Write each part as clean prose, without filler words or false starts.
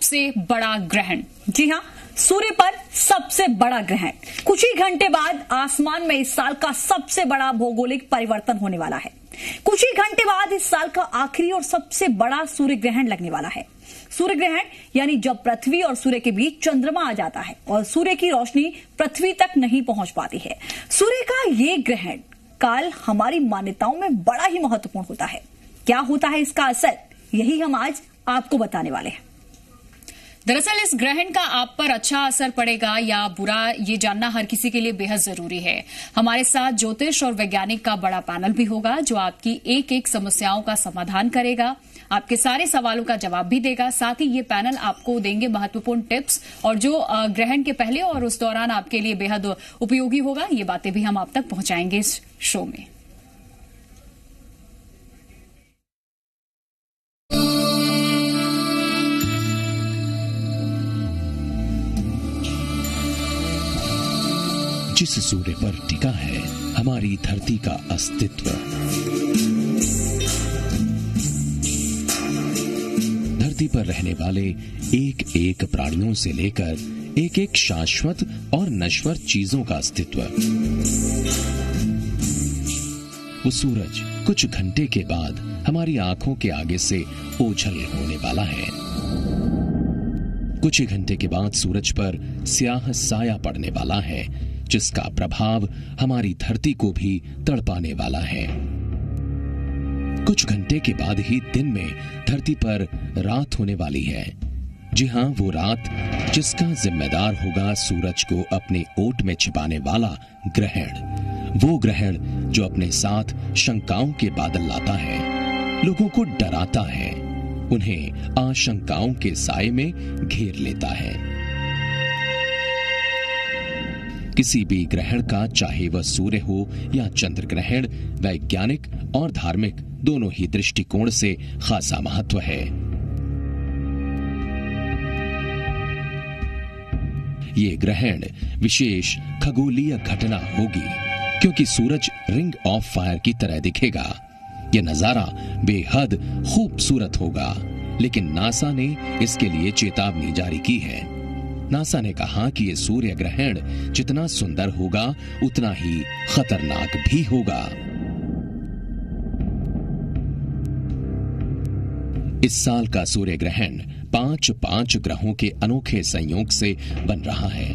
सबसे बड़ा ग्रहण। जी हां, सूर्य पर सबसे बड़ा ग्रहण। कुछ ही घंटे बाद आसमान में इस साल का सबसे बड़ा भौगोलिक परिवर्तन होने वाला है। कुछ ही घंटे बाद इस साल का आखिरी और सबसे बड़ा सूर्य ग्रहण लगने वाला है। सूर्य ग्रहण यानी जब पृथ्वी और सूर्य के बीच चंद्रमा आ जाता है और सूर्य की रोशनी पृथ्वी तक नहीं पहुंच पाती है। सूर्य का ये ग्रहण काल हमारी मान्यताओं में बड़ा ही महत्वपूर्ण होता है। क्या होता है इसका असर, यही हम आज आपको बताने वाले हैं। दरअसल इस ग्रहण का आप पर अच्छा असर पड़ेगा या बुरा, ये जानना हर किसी के लिए बेहद जरूरी है। हमारे साथ ज्योतिष और वैज्ञानिक का बड़ा पैनल भी होगा जो आपकी एक एक समस्याओं का समाधान करेगा, आपके सारे सवालों का जवाब भी देगा। साथ ही ये पैनल आपको देंगे महत्वपूर्ण टिप्स और जो ग्रहण के पहले और उस दौरान आपके लिए बेहद उपयोगी होगा। ये बातें भी हम आप तक पहुंचाएंगे इस शो में। जिस सूर्य पर टिका है हमारी धरती का अस्तित्व, धरती पर रहने वाले एक एक प्राणियों से लेकर एक एक शाश्वत और नश्वर चीजों का अस्तित्व। वो सूरज कुछ घंटे के बाद हमारी आंखों के आगे से ओझल होने वाला है। कुछ ही घंटे के बाद सूरज पर स्याह साया पड़ने वाला है जिसका प्रभाव हमारी धरती को भी तड़पाने वाला है। कुछ घंटे के बाद ही दिन में धरती पर रात होने वाली है। जी हां, वो रात जिसका जिम्मेदार होगा सूरज को अपने ओट में छिपाने वाला ग्रहण। वो ग्रहण जो अपने साथ शंकाओं के बादल लाता है, लोगों को डराता है, उन्हें आशंकाओं के साए में घेर लेता है। किसी भी ग्रहण का, चाहे वह सूर्य हो या चंद्र ग्रहण, वैज्ञानिक और धार्मिक दोनों ही दृष्टिकोण से खासा महत्व है। ये ग्रहण विशेष खगोलीय घटना होगी क्योंकि सूरज रिंग ऑफ फायर की तरह दिखेगा। यह नजारा बेहद खूबसूरत होगा, लेकिन नासा ने इसके लिए चेतावनी जारी की है। नासा ने कहा कि यह सूर्य ग्रहण जितना सुंदर होगा उतना ही खतरनाक भी होगा। इस साल का सूर्य ग्रहण 5 ग्रहों के अनोखे संयोग से बन रहा है,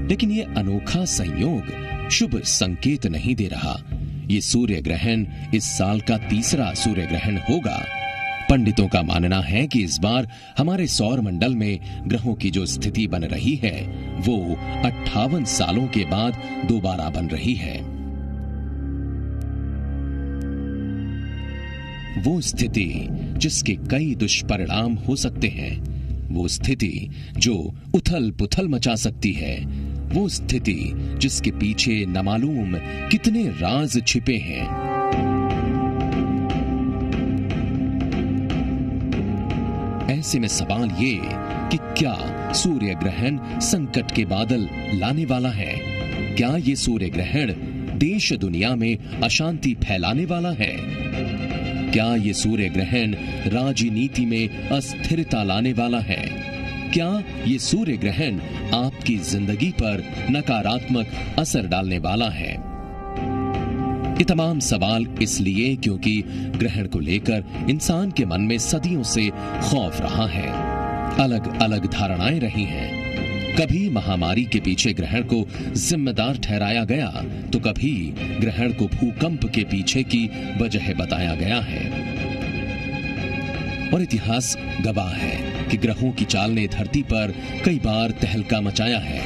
लेकिन यह अनोखा संयोग शुभ संकेत नहीं दे रहा। यह सूर्य ग्रहण इस साल का तीसरा सूर्य ग्रहण होगा। पंडितों का मानना है कि इस बार हमारे सौर मंडल में ग्रहों की जो स्थिति बन रही है वो 58 सालों के बाद दोबारा बन रही है। वो स्थिति जिसके कई दुष्परिणाम हो सकते हैं, वो स्थिति जो उथल पुथल मचा सकती है, वो स्थिति जिसके पीछे न मालूम कितने राज छिपे हैं। ऐसे में सवाल ये कि क्या सूर्य ग्रहण संकट के बादल लाने वाला है? क्या ये सूर्य ग्रहण देश दुनिया में अशांति फैलाने वाला है? क्या ये सूर्य ग्रहण राजनीति में अस्थिरता लाने वाला है? क्या ये सूर्य ग्रहण आपकी जिंदगी पर नकारात्मक असर डालने वाला है? ये तमाम सवाल इसलिए क्योंकि ग्रहण को लेकर इंसान के मन में सदियों से खौफ रहा है, अलग अलग धारणाएं रही हैं। कभी महामारी के पीछे ग्रहण को जिम्मेदार ठहराया गया तो कभी ग्रहण को भूकंप के पीछे की वजह बताया गया है। और इतिहास गवाह है कि ग्रहों की चाल ने धरती पर कई बार तहलका मचाया है,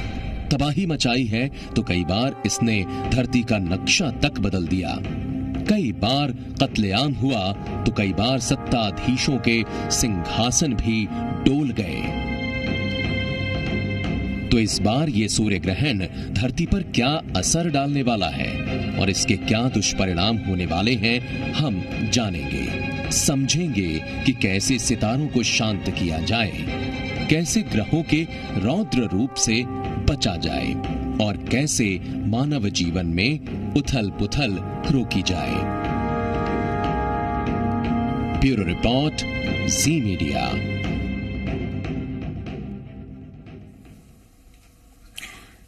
तबाही मचाई है, तो कई बार इसने धरती का नक्शा तक बदल दिया। कई बार कत्लेआम हुआ तो कई बार सत्ताधीशों के सिंहासन भी डोल गए। तो इस बार ये सूर्य ग्रहण धरती पर क्या असर डालने वाला है और इसके क्या दुष्परिणाम होने वाले हैं, हम जानेंगे, समझेंगे कि कैसे सितारों को शांत किया जाए, कैसे ग्रहों के रौद्र रूप से बचा जाए और कैसे मानव जीवन में उथल पुथल रोकी जाए। ब्यूरो रिपोर्ट, जी मीडिया।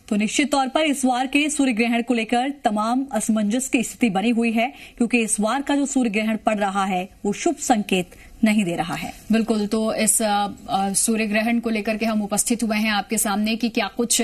तो निश्चित तौर पर इस बार के सूर्य ग्रहण को लेकर तमाम असमंजस की स्थिति बनी हुई है, क्योंकि इस बार का जो सूर्य ग्रहण पड़ रहा है वो शुभ संकेत नहीं दे रहा है। बिल्कुल, तो इस सूर्य ग्रहण को लेकर के हम उपस्थित हुए हैं आपके सामने कि क्या कुछ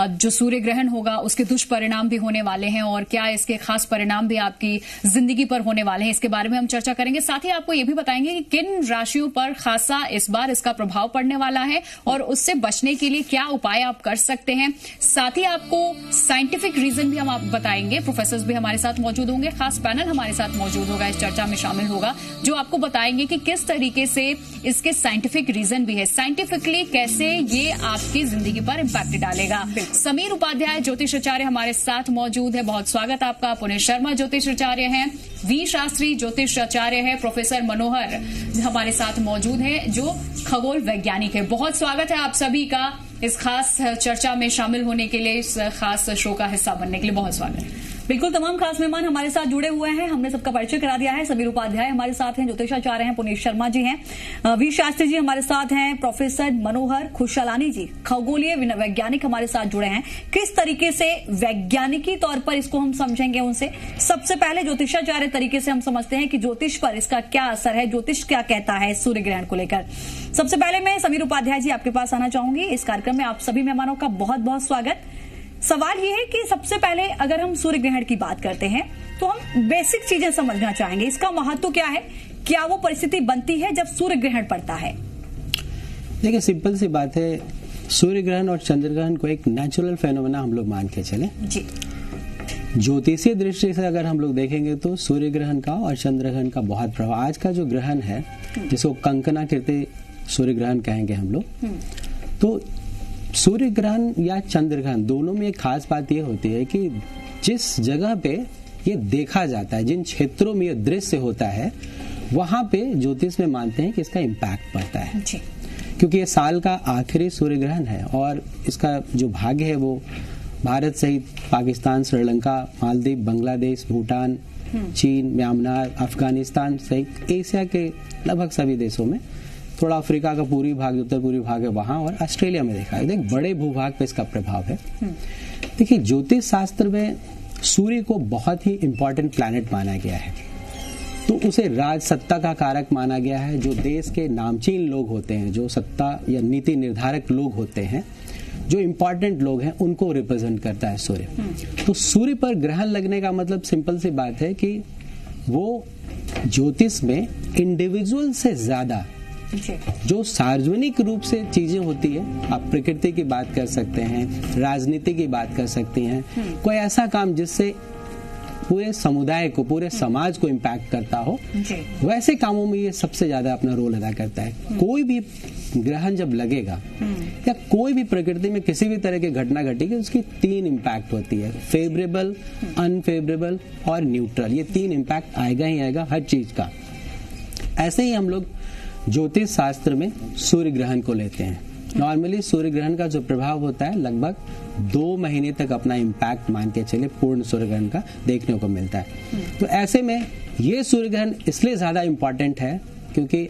जो सूर्य ग्रहण होगा उसके दुष्परिणाम भी होने वाले हैं और क्या इसके खास परिणाम भी आपकी जिंदगी पर होने वाले हैं, इसके बारे में हम चर्चा करेंगे। साथ ही आपको ये भी बताएंगे कि किन राशियों पर खासा इस बार इसका प्रभाव पड़ने वाला है और उससे बचने के लिए क्या उपाय आप कर सकते हैं। साथ ही आपको साइंटिफिक रीजन भी हम आप बताएंगे। प्रोफेसर्स भी हमारे साथ मौजूद होंगे, खास पैनल हमारे साथ मौजूद होगा, इस चर्चा में शामिल होगा, जो आपको बताएंगे कि किस तरीके से इसके साइंटिफिक रीजन भी है, साइंटिफिकली कैसे ये आपकी जिंदगी पर इंपैक्ट डालेगा। समीर उपाध्याय ज्योतिषाचार्य हमारे साथ मौजूद है, बहुत स्वागत आपका। पुनीत शर्मा ज्योतिषाचार्य हैं, वी शास्त्री ज्योतिषाचार्य है, प्रोफेसर मनोहर हमारे साथ मौजूद है जो खगोल वैज्ञानिक है। बहुत स्वागत है आप सभी का इस खास चर्चा में शामिल होने के लिए, इस खास शो का हिस्सा बनने के लिए बहुत स्वागत है। बिल्कुल, तमाम खास मेहमान हमारे साथ जुड़े हुए हैं, हमने सबका परिचय करा दिया है। समीर उपाध्याय हमारे साथ हैं, ज्योतिषाचार्य हैं, पुनीत शर्मा जी हैं, वी शास्त्री जी हमारे साथ हैं, प्रोफेसर मनोहर खुशलानी जी खगोलीय वैज्ञानिक हमारे साथ जुड़े हैं। किस तरीके से वैज्ञानिकी तौर पर इसको हम समझेंगे उनसे। सबसे पहले ज्योतिषाचार्य तरीके से हम समझते हैं कि ज्योतिष पर इसका क्या असर है, ज्योतिष क्या कहता है सूर्य ग्रहण को लेकर। सबसे पहले मैं समीर उपाध्याय जी आपके पास आना चाहूंगी। इस कार्यक्रम में आप सभी मेहमानों का बहुत बहुत स्वागत। सवाल ये है कि सबसे पहले अगर हम सूर्य ग्रहण की बात करते हैं तो हम बेसिक चीजें समझना चाहेंगे। इसका महत्व क्या है, क्या वो परिस्थिति बनती है जब सूर्य ग्रहण पड़ता है? देखिए, सिंपल सी बात है, सूर्य ग्रहण और चंद्र ग्रहण को एक नेचुरल फेनोमेना हम लोग मान के चले जी। ज्योतिषीय दृष्टि से अगर हम लोग देखेंगे तो सूर्य ग्रहण का और चंद्र ग्रहण का बहुत प्रभाव। आज का जो ग्रहण है जिसको कंकणाकृति सूर्य ग्रहण कहेंगे हम लोग, तो सूर्य ग्रहण या चंद्र ग्रहण दोनों में एक खास बात यह होती है कि जिस जगह पे ये देखा जाता है, जिन क्षेत्रों में ये दृश्य होता है, वहां पे ज्योतिष में मानते हैं कि इसका इम्पैक्ट पड़ता है जी। क्योंकि ये साल का आखिरी सूर्य ग्रहण है और इसका जो भाग्य है वो भारत सहित पाकिस्तान, श्रीलंका, मालदीव, बांग्लादेश, भूटान, चीन, म्यांमार, अफगानिस्तान सहित एशिया के लगभग सभी देशों में, थोड़ा अफ्रीका का पूर्वी भाग, उत्तर पूर्वी भाग है वहां, और ऑस्ट्रेलिया में देखा है। एक बड़े भूभाग पे इसका प्रभाव है। देखिए, ज्योतिष शास्त्र में सूर्य को बहुत ही इंपॉर्टेंट प्लैनेट माना गया है, तो उसे राज सत्ता का कारक माना गया है। जो देश के नामचीन लोग होते हैं, जो सत्ता या नीति निर्धारक लोग होते हैं, जो इंपॉर्टेंट लोग हैं, उनको रिप्रेजेंट करता है सूर्य। तो सूर्य पर ग्रहण लगने का मतलब सिंपल सी बात है कि वो ज्योतिष में इंडिविजुअल से ज्यादा जो सार्वजनिक रूप से चीजें होती है, आप प्रकृति की बात कर सकते हैं, राजनीति की बात कर सकती हैं, कोई ऐसा काम जिससे पूरे समुदाय को, पूरे समाज को इम्पैक्ट करता हो, वैसे कामों में ये सबसे ज्यादा अपना रोल अदा करता है। कोई भी ग्रहण जब लगेगा या कोई भी प्रकृति में किसी भी तरह की घटना घटेगी, उसकी 3 इम्पैक्ट होती है, फेवरेबल, अनफेवरेबल और न्यूट्रल। ये 3 इम्पैक्ट आएगा ही आएगा हर चीज का। ऐसे ही हम लोग ज्योतिष शास्त्र में सूर्य ग्रहण को लेते हैं। नॉर्मली सूर्य ग्रहण का जो प्रभाव होता है लगभग 2 महीने तक अपना इम्पैक्ट मान के चले पूर्ण सूर्य ग्रहण का देखने को मिलता है। तो ऐसे में ये सूर्य ग्रहण इसलिए ज्यादा इम्पोर्टेंट है क्योंकि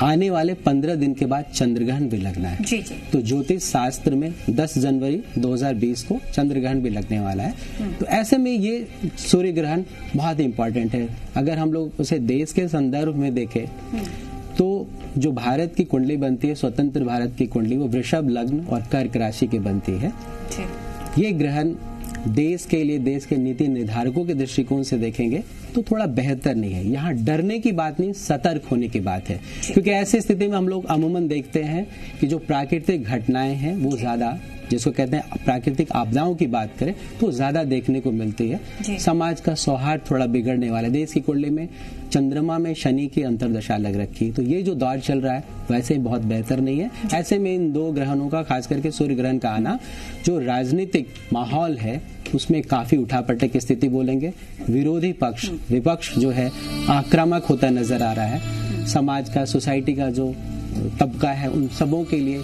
आने वाले 15 दिन के बाद चंद्र ग्रहण भी लगना है। जी जी। तो ज्योतिष शास्त्र में 10 जनवरी 2020 को चंद्र ग्रहण भी लगने वाला है। तो ऐसे में ये सूर्य ग्रहण बहुत इम्पोर्टेंट है। अगर हम लोग उसे देश के संदर्भ में देखें तो जो भारत की कुंडली बनती है, स्वतंत्र भारत की कुंडली, वो वृषभ लग्न और कर्क राशि की बनती है। ये ग्रहण देश के लिए, देश के नीति निर्धारकों के दृष्टिकोण से देखेंगे तो थोड़ा बेहतर नहीं है। यहाँ डरने की बात नहीं, सतर्क होने की बात है, क्योंकि ऐसी स्थिति में हम लोग अमूमन देखते हैं कि जो प्राकृतिक घटनाएं हैं वो ज्यादा, जिसको कहते हैं प्राकृतिक आपदाओं की बात करें तो ज्यादा देखने को मिलती है। समाज का सौहार्द थोड़ा बिगड़ने वाला है। देश की कुंडली में चंद्रमा में शनि की अंतर्दशा लग रखी है, तो ये जो दौर चल रहा है वैसे ही बहुत बेहतर नहीं है। ऐसे में इन 2 ग्रहणों का, खास करके सूर्य ग्रहण का आना, जो राजनीतिक माहौल है उसमें काफी उठापटक की स्थिति बोलेंगे। विरोधी पक्ष, विपक्ष जो है आक्रामक होता नजर आ रहा है। समाज का, सोसाइटी का जो तबका है, उन सबों के लिए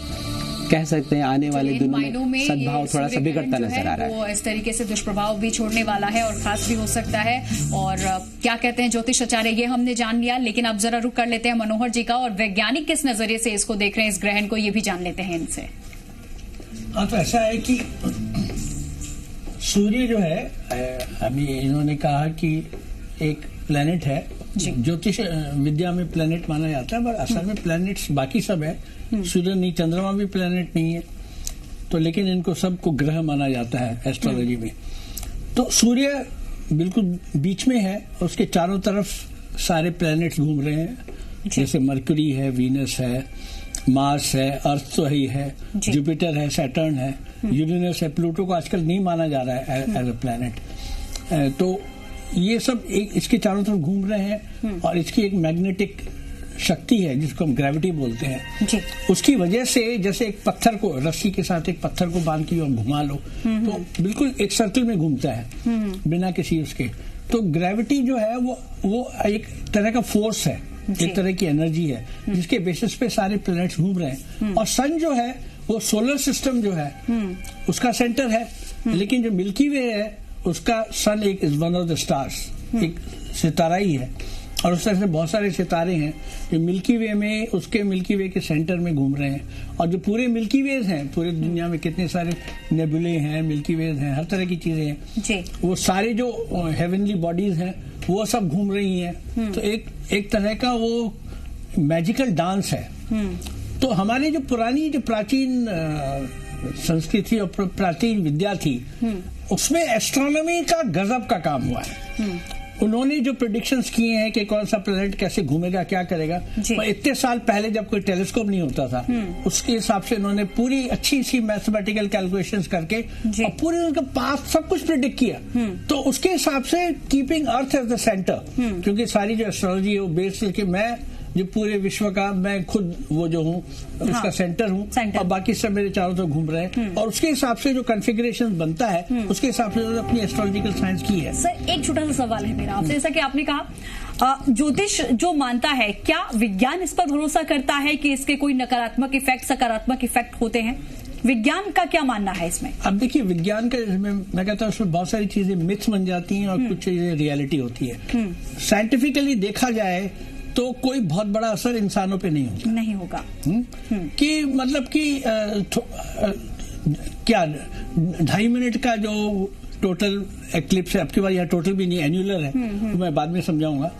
कह सकते हैं आने वाले दिनों में सद्भाव थोड़ा सा बिगड़ता नजर आ रहा है। वो इस तरीके से दुष्प्रभाव भी छोड़ने वाला है और खास भी हो सकता है। और क्या कहते हैं ज्योतिषाचार्य, ये हमने जान लिया, लेकिन अब जरा रुक कर लेते हैं मनोहर जी का, और वैज्ञानिक किस नजरिए से इसको देख रहे हैं, इस ग्रहण को, ये भी जान लेते हैं इनसे। हाँ, तो ऐसा है कि सूर्य जो है अभी इन्होंने कहा कि एक प्लेनेट है, ज्योतिष विद्या में प्लेनेट माना जाता है, पर असल में प्लेनेट्स बाकी सब है। सूर्य नहीं, चंद्रमा भी प्लेनेट नहीं है, तो लेकिन इनको सबको ग्रह माना जाता है एस्ट्रोलॉजी में। तो सूर्य बिल्कुल बीच में है, उसके चारों तरफ सारे प्लेनेट्स घूम रहे हैं, जैसे मरकरी है, वीनस है, मार्स है, अर्थ तो ही है, जुपिटर है, सैटर्न है, यूरेनस है, प्लूटो को आजकल नहीं माना जा रहा है एज अ प्लैनेट। तो ये सब इसके चारों तरफ घूम रहे हैं और इसकी एक मैग्नेटिक शक्ति है जिसको हम ग्रेविटी बोलते हैं। उसकी वजह से जैसे एक पत्थर को, रस्सी के साथ एक पत्थर को बांध के घुमा लो तो बिल्कुल एक सर्कल में घूमता है बिना किसी उसके। तो ग्रेविटी जो है वो एक तरह का फोर्स है, एक तरह की एनर्जी है जिसके बेसिस पे सारे प्लैनेट्स घूम रहे हैं। और सन जो है वो सोलर सिस्टम जो है उसका सेंटर है, लेकिन जो मिल्की वे है उसका सन एक is one of the stars, एक सितारा ही है। और उस तरह से बहुत सारे सितारे हैं जो मिल्की वे में, उसके मिल्की वे के सेंटर में घूम रहे हैं। और जो पूरे मिल्की वेज हैं, पूरे दुनिया में कितने सारे नेबुले हैं, मिल्की वेज हैं, हर तरह की चीजें हैं, वो सारे जो हेवनली बॉडीज हैं वो सब घूम रही हैं। तो एक तरह का वो मैजिकल डांस है। तो हमारे जो पुरानी, जो प्राचीन संस्कृति और प्राचीन विद्या थी, उसमें एस्ट्रोनॉमी का गजब का काम हुआ है। उन्होंने जो प्रेडिक्शंस किए हैं कि कौन सा प्लैनेट कैसे घूमेगा, क्या करेगा, और इतने साल पहले जब कोई टेलीस्कोप नहीं होता था, उसके हिसाब से उन्होंने पूरी अच्छी सी मैथमेटिकल कैलकुलेशंस करके और पूरे उनका पास्ट सब कुछ प्रेडिक्ट किया। तो उसके हिसाब से keeping earth as the centre, क्योंकि सारी जो एस्ट्रोलॉजी है वो बेस कि मैं जो पूरे विश्व का, मैं खुद वो जो हूँ उसका सेंटर हूँ और बाकी सब मेरे चारों तरफ घूम रहे हैं। और उसके हिसाब से जो कॉन्फ़िगरेशन बनता है उसके हिसाब से उन्होंने अपनी एस्ट्रोलॉजिकल साइंस की है। सर एक छोटा सा सवाल है मेरा आपसे, जैसा कि आपने कहा ज्योतिष जो मानता है, क्या विज्ञान इस पर भरोसा करता है कि इसके कोई नकारात्मक इफेक्ट, सकारात्मक इफेक्ट होते हैं? विज्ञान का क्या मानना है इसमें? अब देखिए, विज्ञान का मैं कहता हूँ उसमें बहुत सारी चीजें मिथ्स बन जाती हैं और कुछ चीजें रियलिटी होती है। साइंटिफिकली देखा जाए तो कोई बहुत बड़ा असर इंसानों पे नहीं होगा। कि मतलब कि क्या 2.5 मिनट का जो टोटल एक्लिप्स है, आपकी बार यहाँ टोटल भी नहीं, एन्युलर है, तो मैं बाद में समझाऊंगा।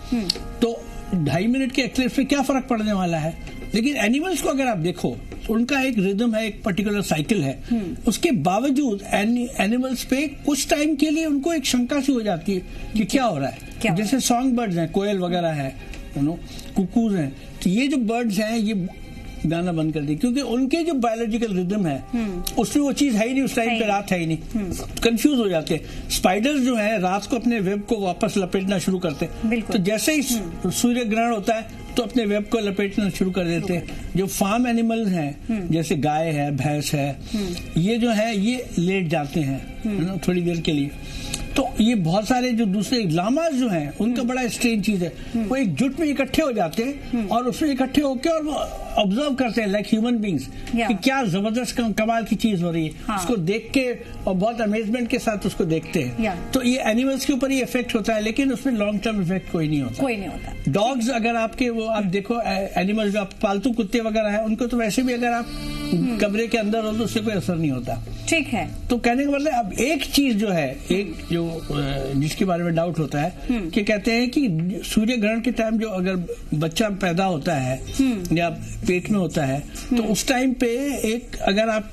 तो 2.5 मिनट के एक्लिप्स में क्या फर्क पड़ने वाला है? लेकिन एनिमल्स को अगर आप देखो तो उनका एक रिदम है, एक पर्टिकुलर साइकिल है। उसके बावजूद एनिमल्स पे कुछ टाइम के लिए उनको एक शंका सी हो जाती है कि क्या हो रहा है। जैसे सॉन्ग बर्ड्स हैं, कोयल वगैरह है, कुकूज हैं, तो ये जो बर्ड्स हैं ये गाना बंद कर दी क्योंकि उनके जो बायोलॉजिकल रिदम है उसमें वो चीज है ही नहीं, उस टाइम पे रात है ही नहीं, कंफ्यूज हो जाते हैं। स्पाइडर्स जो है रात को अपने वेब को वापस लपेटना शुरू करते हैं, तो जैसे ही सूर्य ग्रहण होता है तो अपने वेब को लपेटना शुरू कर देते हैं। जो फार्म एनिमल्स हैं जैसे गाय है, भैंस है, ये जो है ये लेट जाते हैं थोड़ी देर के लिए। तो ये बहुत सारे जो दूसरे लामास जो हैं उनका बड़ा स्ट्रेंज चीज है, वो एक जुट में इकट्ठे हो जाते हैं और उसमें इकट्ठे होकर और वो ऑब्जर्व करते हैं लाइक ह्यूमन बींग्स कि क्या जबरदस्त कमाल की चीज हो रही है। उसको देख के और बहुत अमेजमेंट के साथ उसको देखते हैं। तो ये एनिमल्स के ऊपर ही इफेक्ट होता है, लेकिन उसमें लॉन्ग टर्म इफेक्ट कोई नहीं होता। डॉग्स अगर आपके वो आप देखो एनिमल्स जो आप पालतू कुत्ते वगैरह है उनको तो वैसे भी अगर आप कमरे के अंदर हो तो उससे कोई असर नहीं होता। ठीक है। तो कहने का मतलब अब एक चीज जो है, एक जो जिसके बारे में डाउट होता है कि कहते हैं कि सूर्य ग्रहण के टाइम जो अगर बच्चा पैदा होता है या पेट में होता है तो उस टाइम पे एक अगर आप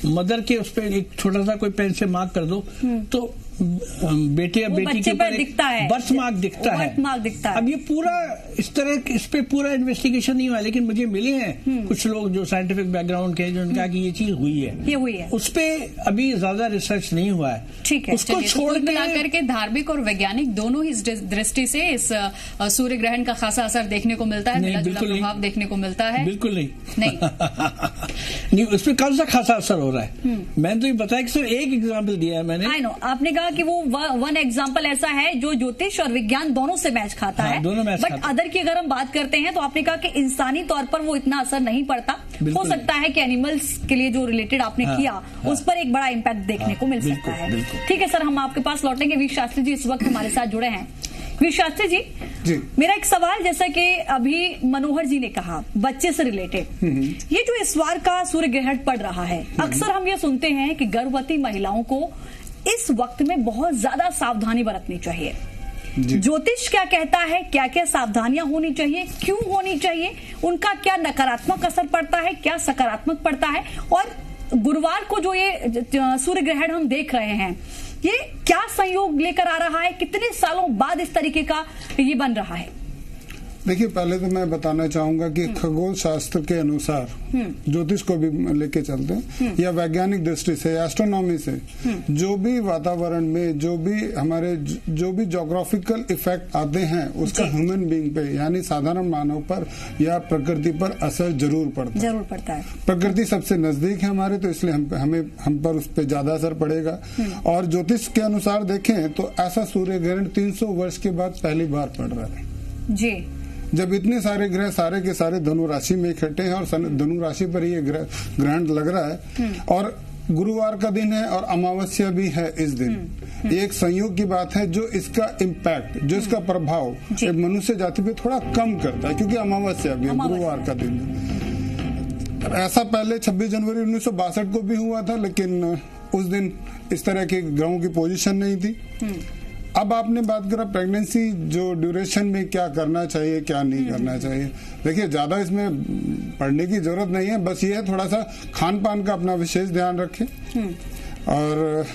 मदर के उस पर एक छोटा सा कोई पेन से मार्क कर दो तो बेटे या बेटी के ऊपर बर्थ मार्क दिखता है। अब ये पूरा इस तरह इस पे पूरा इन्वेस्टिगेशन नहीं हुआ, लेकिन मुझे मिले हैं कुछ लोग जो साइंटिफिक बैकग्राउंड के, जो कहा कि ये चीज हुई है, उस पे अभी ज्यादा रिसर्च नहीं हुआ है। ठीक है, उसको छोड़ करके धार्मिक और वैज्ञानिक दोनों ही दृष्टि से इस सूर्य ग्रहण का खासा असर देखने को मिलता है, मिला-जुला प्रभाव देखने को मिलता है। बिल्कुल नहीं उस पर कौन सा खासा असर हो रहा है? मैंने तो ये बताया कि सिर्फ एक एग्जाम्पल दिया है मैंने। आई नो, आपने कहा कि वो वन एग्जाम्पल ऐसा है जो ज्योतिष और विज्ञान दोनों से मैच खाता है, दोनों मैच बट अदर की अगर हम बात करते हैं तो आपने कहा कि इंसानी तौर पर वो इतना असर नहीं पड़ता। हो सकता है कि एनिमल्स के लिए जो रिलेटेड आपने किया उस पर एक बड़ा इम्पैक्ट देखने को मिल सकता है। ठीक है सर, हम आपके पास लौटेंगे। वी शास्त्री जी इस वक्त हमारे साथ जुड़े हैं। वी शास्त्री जी, मेरा एक सवाल, जैसा कि अभी मनोहर जी ने कहा बच्चे से रिलेटेड, ये जो इस बार का सूर्य ग्रहण पड़ रहा है, अक्सर हम ये सुनते हैं कि गर्भवती महिलाओं को इस वक्त में बहुत ज्यादा सावधानी बरतनी चाहिए। ज्योतिष क्या कहता है, क्या क्या सावधानियां होनी चाहिए, क्यों होनी चाहिए, उनका क्या नकारात्मक असर पड़ता है, क्या सकारात्मक पड़ता है, और गुरुवार को जो ये सूर्य ग्रहण हम देख रहे हैं ये क्या संयोग लेकर आ रहा है, कितने सालों बाद इस तरीके का ये बन रहा है? देखिए, पहले तो मैं बताना चाहूंगा कि खगोल शास्त्र के अनुसार ज्योतिष को भी लेके चलते हैं या वैज्ञानिक दृष्टि से, एस्ट्रोनॉमी से, जो भी वातावरण में जो भी ज्योग्राफिकल इफेक्ट आते हैं उसका ह्यूमन बीइंग पे यानी साधारण मानव पर या प्रकृति पर असर जरूर पड़ता है। प्रकृति सबसे नजदीक है हमारे, तो इसलिए हम पर उस पर ज्यादा असर पड़ेगा। और ज्योतिष के अनुसार देखें तो ऐसा सूर्य ग्रहण 300 वर्ष के बाद पहली बार पड़ रहा है जी, जब इतने सारे ग्रह सारे के सारे धनु राशि में इकट्ठे हैं और धनु राशि पर ये ग्रहण लग रहा है और गुरुवार का दिन है और अमावस्या भी है इस दिन। एक संयोग की बात है जो इसका इम्पैक्ट, जो इसका प्रभाव मनुष्य जाति पे थोड़ा कम करता है, क्योंकि अमावस्या भी है, गुरुवार का दिन है। ऐसा पहले 26 जनवरी 1962 को भी हुआ था, लेकिन उस दिन इस तरह के ग्रहों की पोजीशन नहीं थी। अब आपने बात करा प्रेगनेंसी जो ड्यूरेशन में क्या करना चाहिए, क्या नहीं करना चाहिए। देखिए, ज्यादा इसमें पढ़ने की जरूरत नहीं है, बस ये है थोड़ा सा खान पान का अपना विशेष ध्यान रखें और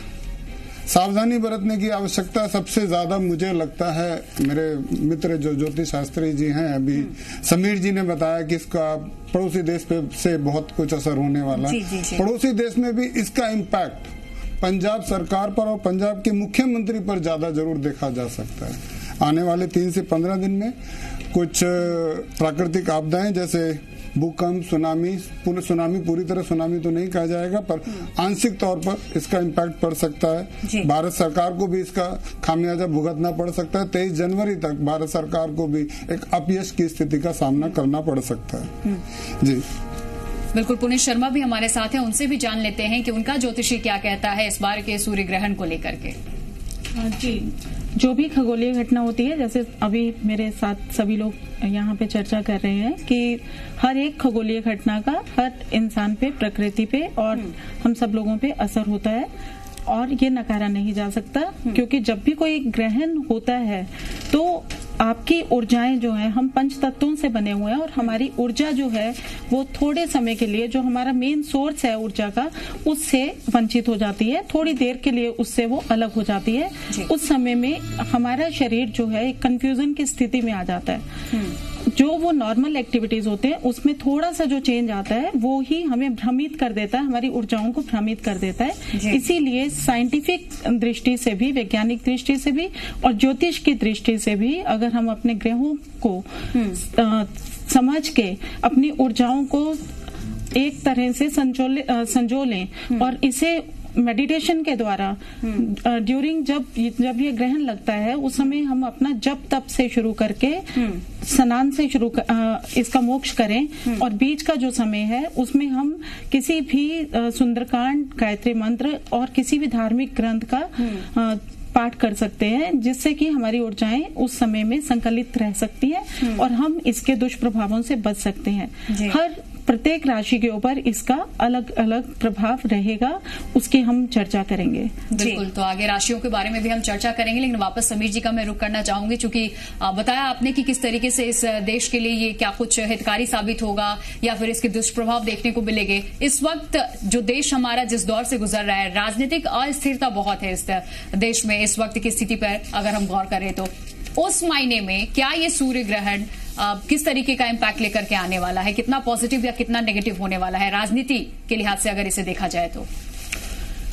सावधानी बरतने की आवश्यकता सबसे ज्यादा मुझे लगता है। मेरे मित्र जो ज्योतिष शास्त्री जी हैं, अभी समीर जी ने बताया कि इसका पड़ोसी देश पे से बहुत कुछ असर होने वाला है। पड़ोसी देश में भी इसका इम्पैक्ट पंजाब सरकार पर और पंजाब के मुख्यमंत्री पर ज्यादा जरूर देखा जा सकता है। आने वाले 3 से 15 दिन में कुछ प्राकृतिक आपदाएं जैसे भूकंप, सुनामी पूरी तरह सुनामी तो नहीं कहा जाएगा, पर आंशिक तौर पर इसका इम्पैक्ट पड़ सकता है। भारत सरकार को भी इसका खामियाजा भुगतना पड़ सकता है। 23 जनवरी तक भारत सरकार को भी एक अपयश की स्थिति का सामना करना पड़ सकता है। जी बिल्कुल, पुनीत शर्मा भी हमारे साथ हैं, उनसे भी जान लेते हैं कि उनका ज्योतिषी क्या कहता है इस बार के सूर्य ग्रहण को लेकर के। जी, जो भी खगोलीय घटना होती है, जैसे अभी मेरे साथ सभी लोग यहाँ पे चर्चा कर रहे हैं कि हर एक खगोलीय घटना का हर इंसान पे, प्रकृति पे और हम सब लोगों पे असर होता है और ये नकारा नहीं जा सकता, क्योंकि जब भी कोई ग्रहण होता है तो आपकी ऊर्जाएं जो है, हम पंच तत्वों से बने हुए हैं और हमारी ऊर्जा जो है वो थोड़े समय के लिए, जो हमारा मेन सोर्स है ऊर्जा का, उससे वंचित हो जाती है। थोड़ी देर के लिए उससे वो अलग हो जाती है। उस समय में हमारा शरीर जो है एक कंफ्यूजन की स्थिति में आ जाता है। जो वो नॉर्मल एक्टिविटीज होते हैं उसमें थोड़ा सा जो चेंज आता है वो ही हमें भ्रमित कर देता है, हमारी ऊर्जाओं को भ्रमित कर देता है। इसीलिए साइंटिफिक दृष्टि से भी, वैज्ञानिक दृष्टि से भी और ज्योतिष की दृष्टि से भी अगर हम अपने ग्रहों को समझ के अपनी ऊर्जाओं को एक तरह से संजो लें और इसे मेडिटेशन के द्वारा ड्यूरिंग जब ये ग्रहण लगता है उस समय हम अपना जप तप से शुरू करके स्नान से इसका मोक्ष करें और बीच का जो समय है उसमें हम किसी भी सुंदरकांड, गायत्री मंत्र और किसी भी धार्मिक ग्रंथ का पाठ कर सकते हैं, जिससे कि हमारी ऊर्जाएं उस समय में संकलित रह सकती हैं और हम इसके दुष्प्रभावों से बच सकते हैं। हर प्रत्येक राशि के ऊपर इसका अलग अलग प्रभाव रहेगा, उसकी हम चर्चा करेंगे। बिल्कुल, तो आगे राशियों के बारे में भी हम चर्चा करेंगे, लेकिन वापस समीर जी का मैं रुख करना चाहूंगी, क्योंकि बताया आपने कि किस तरीके से इस देश के लिए ये क्या कुछ हितकारी साबित होगा या फिर इसके दुष्प्रभाव देखने को मिलेंगे। इस वक्त जो देश हमारा जिस दौर से गुजर रहा है, राजनीतिक अस्थिरता बहुत है इस देश में इस वक्त की स्थिति पर अगर हम गौर करें तो उस मायने में क्या ये सूर्य ग्रहण किस तरीके का इम्पैक्ट लेकर के आने वाला है, कितना पॉजिटिव या कितना नेगेटिव होने वाला है राजनीति के लिहाज से अगर इसे देखा जाए तो?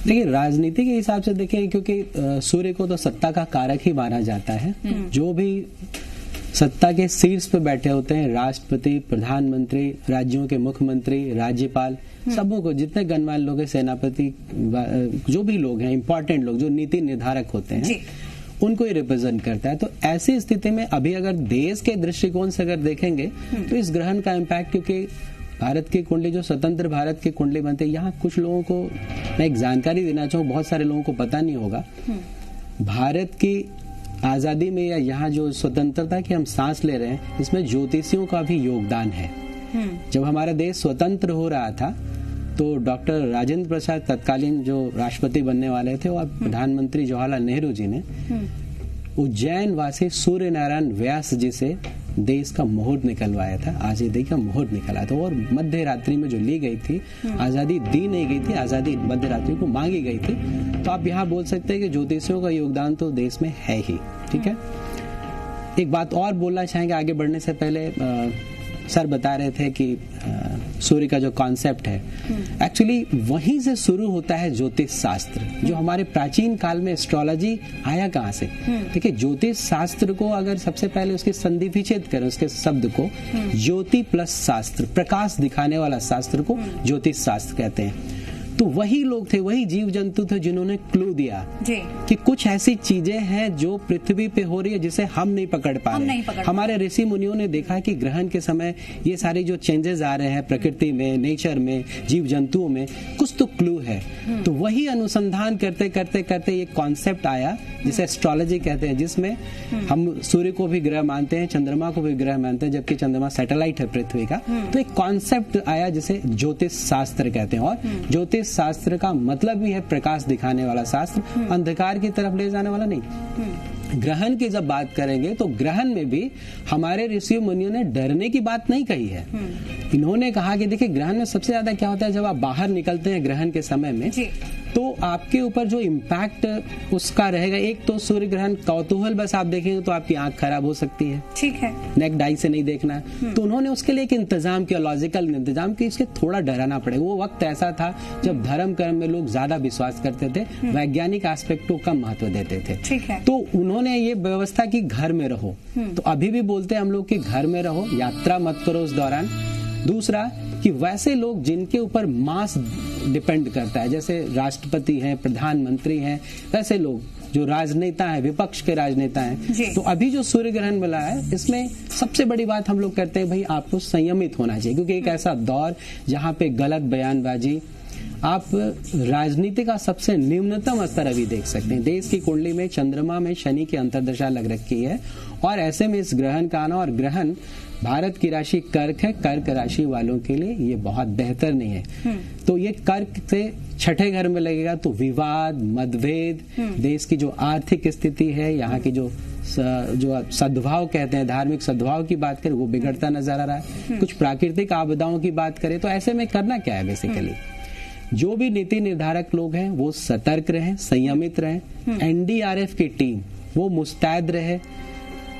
देखिए, राजनीति के हिसाब से देखें, क्योंकि सूर्य को तो सत्ता का कारक ही माना जाता है। जो भी सत्ता के शीर्ष पे बैठे होते हैं, राष्ट्रपति, प्रधानमंत्री, राज्यों के मुख्यमंत्री, राज्यपाल, सबों को, जितने गणमान्य लोग हैं, सेनापति, जो भी लोग हैं, इंपॉर्टेंट लोग जो नीति निर्धारक होते हैं, उनको ही रिप्रेजेंट करता है। तो ऐसी स्थिति में अभी अगर देश के दृष्टिकोण से अगर देखेंगे तो इस ग्रहण का इम्पैक्ट, क्योंकि भारत की कुंडली, जो स्वतंत्र भारत की कुंडली बनते हैं, यहाँ कुछ लोगों को मैं एक जानकारी देना चाहूँ, बहुत सारे लोगों को पता नहीं होगा। भारत की आजादी में या यहाँ जो स्वतंत्रता की हम सांस ले रहे हैं, इसमें ज्योतिषियों का भी योगदान है। जब हमारा देश स्वतंत्र हो रहा था तो डॉक्टर राजेंद्र प्रसाद तत्कालीन जो राष्ट्रपति बनने वाले थे और प्रधानमंत्री जवाहरलाल नेहरू जी ने उज्जैन वासी सूर्य नारायण व्यास जी से देश का मुहूर्त निकलवाया था, आजादी का मुहूर्त निकला था। और मध्य रात्रि में जो ली गई थी, आजादी दी नहीं गई थी, आजादी मध्य रात्रि को मांगी गई थी। तो आप यहाँ बोल सकते हैं कि ज्योतिषियों का योगदान तो देश में है ही। ठीक है, एक बात और बोलना चाहेंगे आगे बढ़ने से पहले। सर बता रहे थे कि सूर्य का जो कॉन्सेप्ट है, एक्चुअली वहीं से शुरू होता है ज्योतिष शास्त्र। जो हमारे प्राचीन काल में एस्ट्रोलॉजी आया कहाँ से? देखिए, ज्योतिष शास्त्र को अगर सबसे पहले उसकी संधि विच्छेद करें, उसके शब्द को ज्योति प्लस शास्त्र, प्रकाश दिखाने वाला शास्त्र को ज्योतिष शास्त्र कहते हैं। तो वही लोग थे, वही जीव जंतु थे जिन्होंने क्लू दिया कि कुछ ऐसी चीजें हैं जो पृथ्वी पे हो रही है जिसे हम नहीं पकड़ पा रहे। हमारे ऋषि मुनियों ने देखा कि ग्रहण के समय ये सारी जो चेंजेस आ रहे हैं प्रकृति में, नेचर में, जीव जंतुओं में, कुछ तो क्लू है। तो वही अनुसंधान करते करते करते ये कॉन्सेप्ट आया जिसे एस्ट्रोलॉजी कहते हैं, जिसमें हम सूर्य को भी ग्रह मानते हैं, चंद्रमा को भी ग्रह मानते हैं, जबकि चंद्रमा सैटेलाइट है पृथ्वी का। तो एक कॉन्सेप्ट आया जिसे ज्योतिष शास्त्र कहते हैं। और ज्योतिष शास्त्र का मतलब भी है प्रकाश दिखाने वाला शास्त्र, अंधकार की तरफ ले जाने वाला नहीं। ग्रहण की जब बात करेंगे तो ग्रहण में भी हमारे ऋषि मुनियों ने डरने की बात नहीं कही है। इन्होंने कहा कि देखिए, ग्रहण में सबसे ज्यादा क्या होता है, जब आप बाहर निकलते हैं ग्रहण के समय में, तो आपके ऊपर जो इम्पैक्ट उसका रहेगा, एक तो सूर्य ग्रहण कौतूहल बस आप देखेंगे तो आपकी आंख खराब हो सकती है। ठीक है, नेक डाई से नहीं देखना है। तो उन्होंने उसके लिए एक इंतजाम किया, लॉजिकल इंतजाम कि इसके थोड़ा डराना पड़ेगा। वो वक्त ऐसा था जब धर्म कर्म में लोग ज्यादा विश्वास करते थे, वैज्ञानिक एस्पेक्ट को कम महत्व देते थे। ठीक है, तो उन्होंने ये व्यवस्था की घर में रहो। तो अभी भी बोलते हैं हम लोग कि घर में रहो, यात्रा मत करो उस दौरान। दूसरा कि वैसे लोग जिनके ऊपर मास डिपेंड करता है, जैसे राष्ट्रपति हैं, प्रधानमंत्री हैं, वैसे लोग जो राजनेता हैं, विपक्ष के राजनेता हैं, तो अभी जो सूर्य ग्रहण मिला है, इसमें सबसे बड़ी बात हम लोग करते हैं भाई आपको संयमित होना चाहिए, क्योंकि एक ऐसा दौर जहां पे गलत बयानबाजी, आप राजनीति का सबसे निम्नतम स्तर अभी देख सकते हैं। देश की कुंडली में चंद्रमा में शनि की अंतर्दशा लग रखी है और ऐसे में इस ग्रहण का आना, और ग्रहण भारत की राशि कर्क है, कर्क राशि वालों के लिए ये बहुत बेहतर नहीं है। तो ये कर्क से छठे घर में लगेगा तो विवाद, मतभेद, देश की जो आर्थिक स्थिति है, यहाँ की जो सद्भाव कहते हैं, धार्मिक सद्भाव की बात करें, वो बिगड़ता नजर आ रहा है। कुछ प्राकृतिक आपदाओं की बात करें तो ऐसे में करना क्या है, बेसिकली जो भी नीति निर्धारक लोग हैं वो सतर्क रहें, संयमित रहें। एनडीआरएफ की टीम वो मुस्तैद रहे,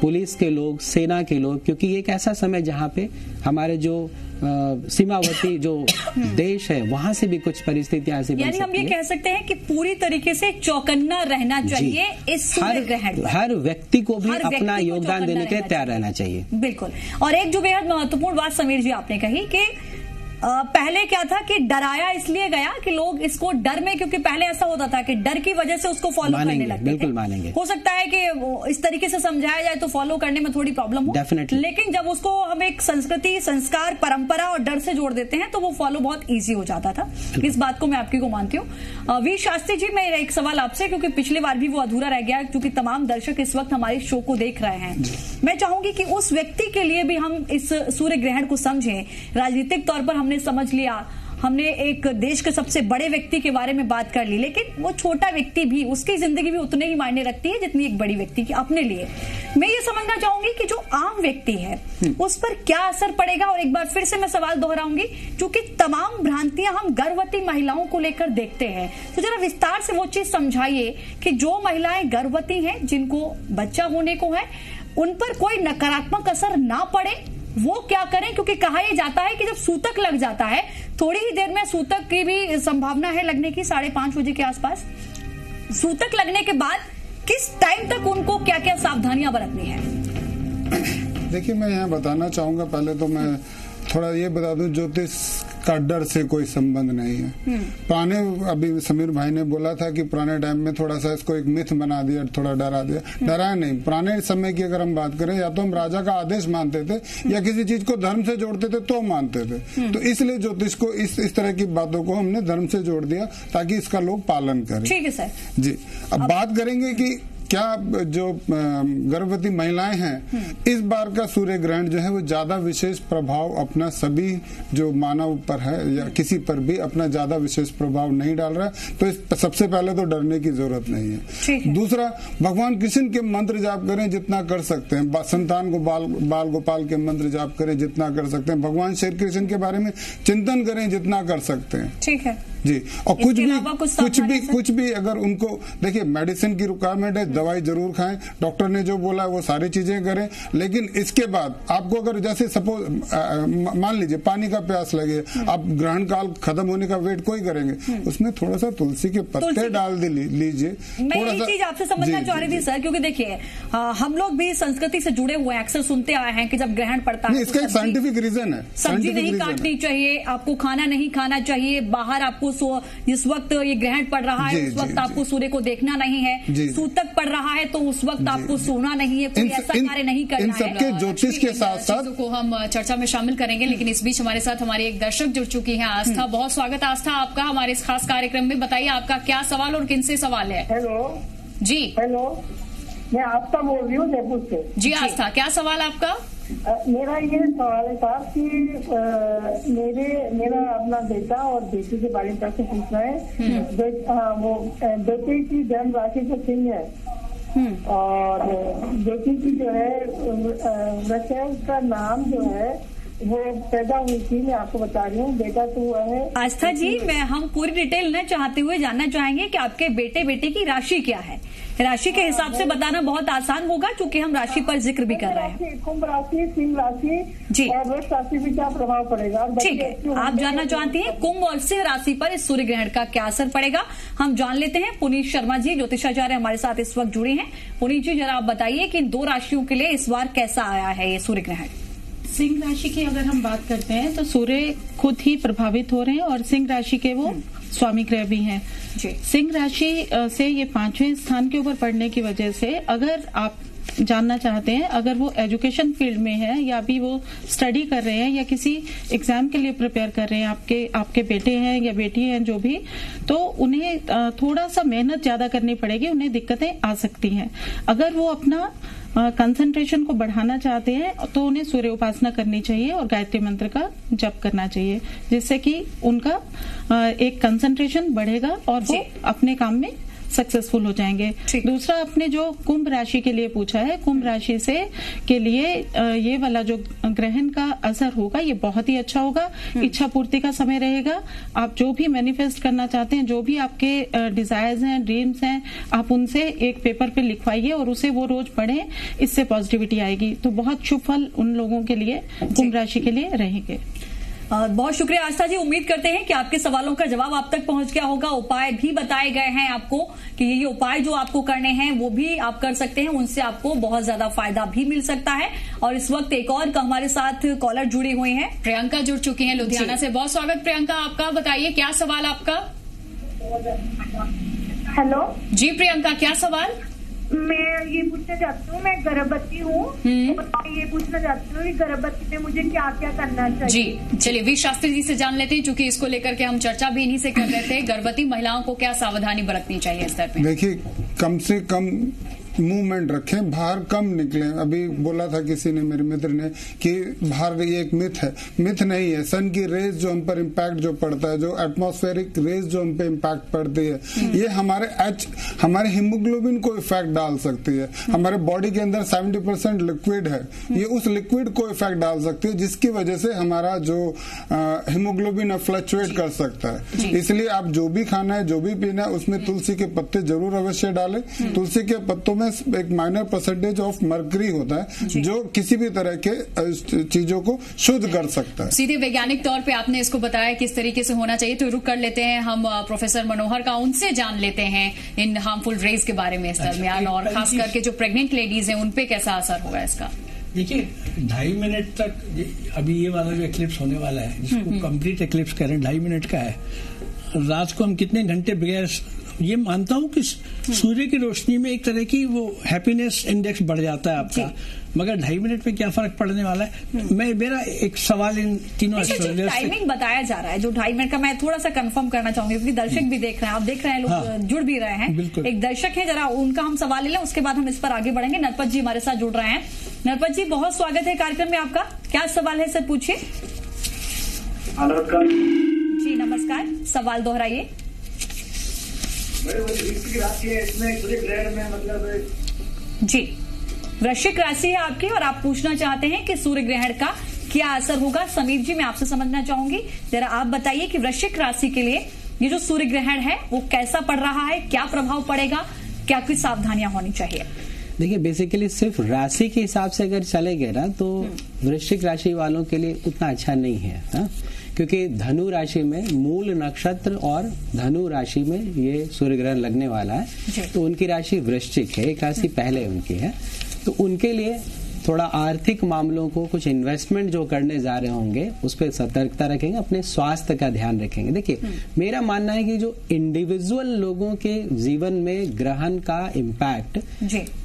पुलिस के लोग, सेना के लोग, क्योंकि ये एक ऐसा समय जहाँ पे हमारे जो सीमावर्ती जो देश है वहां से भी कुछ परिस्थितियां ऐसी बन सकती हैं। यानी हम ये कह सकते हैं कि पूरी तरीके से चौकन्ना रहना चाहिए इस सूर्य ग्रहण। हर व्यक्ति को भी अपना योगदान देने के लिए तैयार रहना चाहिए। बिल्कुल। और एक जो बेहद महत्वपूर्ण बात समीर जी आपने कही कि पहले क्या था कि डराया इसलिए गया कि लोग इसको डर में, क्योंकि पहले ऐसा होता था कि डर की वजह से उसको फॉलो करने लगते थे। बिल्कुल मानेंगे। हो सकता है कि इस तरीके से समझाया जाए तो फॉलो करने में थोड़ी प्रॉब्लम हो, डेफिनेटली। लेकिन जब उसको हम एक संस्कृति, संस्कार, परंपरा और डर से जोड़ देते हैं तो वो फॉलो बहुत ईजी हो जाता था। इस बात को मैं आपकी को मानती हूँ। वी शास्त्री जी, मैं एक सवाल आपसे, क्योंकि पिछली बार भी वो अधूरा रह गया, क्योंकि तमाम दर्शक इस वक्त हमारे शो को देख रहे हैं। मैं चाहूंगी कि उस व्यक्ति के लिए भी हम इस सूर्य ग्रहण को समझें। राजनीतिक तौर पर हमने समझ लिया, हमने एक देश के सबसे बड़े व्यक्ति के बारे में बात कर ली, लेकिन वो छोटा व्यक्ति भी, उसकी जिंदगी भी उतने ही मायने रखती है जितनी एक बड़ी व्यक्ति की अपने लिए। मैं ये समझना चाहूंगी कि जो आम व्यक्ति है उस पर क्या असर पड़ेगा। और एक बार फिर से मैं सवाल दोहराऊंगी, क्योंकि तमाम भ्रांतियां हम गर्भवती महिलाओं को लेकर देखते हैं, तो जरा विस्तार से वो चीज समझाइए कि जो महिलाएं गर्भवती हैं, जिनको बच्चा होने को है, उन पर कोई नकारात्मक असर ना पड़े, वो क्या करें। क्योंकि कहा यह जाता है कि जब सूतक लग जाता है, थोड़ी ही देर में सूतक की भी संभावना है लगने की, 5:30 बजे के आसपास, सूतक लगने के बाद किस टाइम तक उनको क्या क्या सावधानियां बरतनी है? देखिए, मैं यहाँ बताना चाहूंगा, पहले तो मैं थोड़ा ये बता दूं, ज्योतिष का डर से कोई संबंध नहीं है। पुराने, अभी समीर भाई ने बोला था कि पुराने टाइम में थोड़ा सा इसको एक मिथ बना दिया, थोड़ा डरा दिया, डरा नहीं। पुराने समय की अगर हम बात करें, या तो हम राजा का आदेश मानते थे या किसी चीज को धर्म से जोड़ते थे तो मानते थे। तो इसलिए ज्योतिष को इस तरह की बातों को हमने धर्म से जोड़ दिया ताकि इसका लोग पालन करें। ठीक है सर। जी, अब बात करेंगे कि क्या जो गर्भवती महिलाएं हैं, इस बार का सूर्य ग्रहण जो है वो ज्यादा विशेष प्रभाव अपना सभी जो मानव पर है या किसी पर भी अपना ज्यादा विशेष प्रभाव नहीं डाल रहा है, तो इस सबसे पहले तो डरने की जरूरत नहीं है। दूसरा, भगवान कृष्ण के मंत्र जाप करें जितना कर सकते हैं, संतान को बाल गोपाल के मंत्र जाप करें जितना कर सकते हैं, भगवान श्री कृष्ण के बारे में चिंतन करें जितना कर सकते हैं। ठीक है जी। और कुछ भी अगर उनको देखिए, मेडिसिन की रिक्वायरमेंट है, दवाई जरूर खाएं, डॉक्टर ने जो बोला है वो सारी चीजें करें, लेकिन इसके बाद आपको अगर जैसे सपोज मान लीजिए पानी का प्यास लगे, आप ग्रहण काल खत्म होने का वेट कोई करेंगे, उसमें थोड़ा सा तुलसी के पत्ते डाल लीजिए। मैं ये चीज आपसे समझना चाह रही थी सर, क्योंकि देखिए हम लोग भी संस्कृति से जुड़े हुए हैं, अक्सर सुनते आए हैं कि जब ग्रहण पड़ता है इसका एक साइंटिफिक रीजन है, सब्जी नहीं काटनी चाहिए, आपको खाना नहीं खाना चाहिए, बाहर आपको जिस वक्त ये ग्रहण पड़ रहा है उस वक्त आपको सूर्य को देखना नहीं है, सूतक पड़ रहा है तो उस वक्त आपको सोना नहीं है, कोई ऐसा कार्य नहीं करना है। इन सबके ज्योतिष के साथ साथ को हम चर्चा में शामिल करेंगे, लेकिन इस बीच हमारे साथ हमारी एक दर्शक जुड़ चुकी है, आस्था। बहुत स्वागत आस्था आपका हमारे इस खास कार्यक्रम में। बताइए आपका क्या सवाल और किनसे सवाल है? हेलो जी, हेलो, मैं आस्था बोल रही हूँ जयपुर से। जी आस्था, क्या सवाल आपका? मेरा ये सवाल था कि मेरा अपना बेटा और बेटी के बारे में कैसे पूछना है। वो बेटे की जन्म राशि से सिंह है और बेटी की जो है वैसे का नाम जो है वो पैदा हुई थी, मैं आपको बता रही हूँ, बेटा तो हुआ है। आस्था जी, हम पूरी डिटेल न चाहते हुए जानना चाहेंगे कि आपके बेटे की राशि क्या है। राशि के हिसाब से बताना बहुत आसान होगा क्योंकि हम राशि पर जिक्र भी कर रहे हैं। कुंभ राशि, सिंह राशि जी और वृष राशि भी क्या प्रभाव पड़ेगा? ठीक है, आप जानना चाहती हैं कुंभ और सिंह राशि पर इस सूर्य ग्रहण का क्या असर पड़ेगा, हम जान लेते हैं। पुनीत शर्मा जी ज्योतिषाचार्य हमारे साथ इस वक्त जुड़े हैं। पुनीत जी, जरा आप बताइए कि इन दो राशियों के लिए इस बार कैसा आया है ये सूर्य ग्रहण? सिंह राशि की अगर हम बात करते हैं तो सूर्य खुद ही प्रभावित हो रहे हैं और सिंह राशि के वो स्वामी ग्रह भी हैं। सिंह राशि से ये 5वें स्थान के ऊपर पड़ने की वजह से अगर आप जानना चाहते हैं, अगर वो एजुकेशन फील्ड में है या अभी वो स्टडी कर रहे हैं या किसी एग्जाम के लिए प्रिपेयर कर रहे हैं, आपके बेटे हैं या बेटी हैं जो भी, तो उन्हें थोड़ा सा मेहनत ज्यादा करनी पड़ेगी, उन्हें दिक्कतें आ सकती हैं। अगर वो अपना कंसंट्रेशन को बढ़ाना चाहते हैं तो उन्हें सूर्य उपासना करनी चाहिए और गायत्री मंत्र का जप करना चाहिए, जिससे कि उनका एक कंसंट्रेशन बढ़ेगा और वो अपने काम में सक्सेसफुल हो जाएंगे। दूसरा, आपने जो कुंभ राशि के लिए पूछा है, कुंभ राशि से के लिए ये वाला जो ग्रहण का असर होगा ये बहुत ही अच्छा होगा। इच्छा पूर्ति का समय रहेगा। आप जो भी मैनिफेस्ट करना चाहते हैं, जो भी आपके डिजायर्स हैं, ड्रीम्स हैं, आप उनसे एक पेपर पे लिखवाइए और उसे वो रोज पढ़ें, इससे पॉजिटिविटी आएगी। तो बहुत शुभ फल उन लोगों के लिए, कुंभ राशि के लिए रहेंगे। बहुत शुक्रिया आस्था जी, उम्मीद करते हैं कि आपके सवालों का जवाब आप तक पहुंच गया होगा। उपाय भी बताए गए हैं आपको कि ये उपाय जो आपको करने हैं वो भी आप कर सकते हैं, उनसे आपको बहुत ज्यादा फायदा भी मिल सकता है। और इस वक्त एक और हमारे साथ कॉलर जुड़ी हुई हैं, प्रियंका जुड़ चुकी हैं लुधियाना से। बहुत स्वागत प्रियंका आपका, बताइए क्या सवाल आपका? हेलो जी प्रियंका, क्या सवाल? मैं ये पूछना चाहती हूँ, मैं गर्भवती हूँ, तो ये पूछना चाहती हूँ कि गर्भवती में मुझे क्या क्या करना चाहिए? जी चलिए वी शास्त्री जी से जान लेते हैं, क्योंकि इसको लेकर के हम चर्चा भी इन्हीं से कर रहे थे। गर्भवती महिलाओं को क्या सावधानी बरतनी चाहिए इस स्तर पे? देखिए, कम से कम मूवमेंट रखें, बाहर कम निकलें। अभी बोला था किसी ने, मेरे मित्र ने, कि बाहर ये एक मिथ है, मिथ नहीं है। सन की रेज जो हम पर इम्पैक्ट जो पड़ता है, जो एटमॉस्फेरिक रेज जो हम पे इम्पैक्ट पड़ती है, ये हमारे हीमोग्लोबिन को इफेक्ट डाल सकती है। हमारे बॉडी के अंदर 70% लिक्विड है, ये उस लिक्विड को इफेक्ट डाल सकती है, जिसकी वजह से हमारा जो हीमोग्लोबिन फ्लक्चुएट कर सकता है। इसलिए आप जो भी खाना है, जो भी पीना है, उसमें तुलसी के पत्ते जरूर अवश्य डालें। तुलसी के पत्तों में एक माइनर परसेंटेज ऑफ मर्करी होता है जो किसी भी तरह के चीजों को शुद्ध कर सकता है। सीधे वैज्ञानिक तौर पे आपने इसको बताया किस तरीके से होना चाहिए, तो रुक कर लेते हैं हम प्रोफेसर मनोहर का, उनसे जान लेते हैं इन हार्मफुल रेज के बारे में इस दरमियान, और खास करके जो प्रेग्नेंट लेडीज हैं उन पे कैसा असर होगा इसका। देखिए, 2.5 मिनट तक अभी ये वाला जो एक्लिप्स होने वाला है, जिसको कंप्लीट एक्लिप्स कह रहे हैं, 2.5 मिनट का है। रात को हम कितने घंटे बगैर ये मानता हूँ कि सूर्य की रोशनी में एक तरह की वो हैप्पीनेस इंडेक्स बढ़ जाता है आपका, मगर 2.5 मिनट में क्या फर्क पड़ने वाला है। मेरा एक सवाल इन तीनों टाइमिंग बताया जा रहा है जो 2.5 मिनट का, मैं थोड़ा सा कंफर्म करना चाहूंगी क्योंकि दर्शक भी देख रहे हैं, आप देख रहे हैं, लोग जुड़ भी रहे हैं। एक दर्शक है, जरा उनका हम सवाल ले लें, उसके बाद हम इस पर आगे बढ़ेंगे। नरपत जी हमारे साथ जुड़ रहे हैं। नरपत जी, बहुत स्वागत है कार्यक्रम में आपका। क्या सवाल है सर, पूछिए। जी नमस्कार, सवाल दोहराइए। जी, वृश्चिक राशि है आपकी और आप पूछना चाहते हैं कि सूर्य ग्रहण का क्या असर होगा। समीर जी, मैं आपसे समझना चाहूंगी, जरा आप बताइए कि वृश्चिक राशि के लिए ये जो सूर्य ग्रहण है वो कैसा पड़ रहा है, क्या प्रभाव पड़ेगा, क्या कुछ सावधानियां होनी चाहिए। देखिए, बेसिकली सिर्फ राशि के हिसाब से अगर चले गए ना तो वृश्चिक राशि वालों के लिए उतना अच्छा नहीं है ना? क्योंकि धनु राशि में मूल नक्षत्र और धनु राशि में ये सूर्य ग्रहण लगने वाला है, तो उनकी राशि वृश्चिक है, एक राशि पहले उनकी है, तो उनके लिए थोड़ा आर्थिक मामलों को, कुछ इन्वेस्टमेंट जो करने जा रहे होंगे उस पर सतर्कता रखेंगे, अपने स्वास्थ्य का ध्यान रखेंगे। देखिए, मेरा मानना है कि जो इंडिविजुअल लोगों के जीवन में ग्रहण का इम्पैक्ट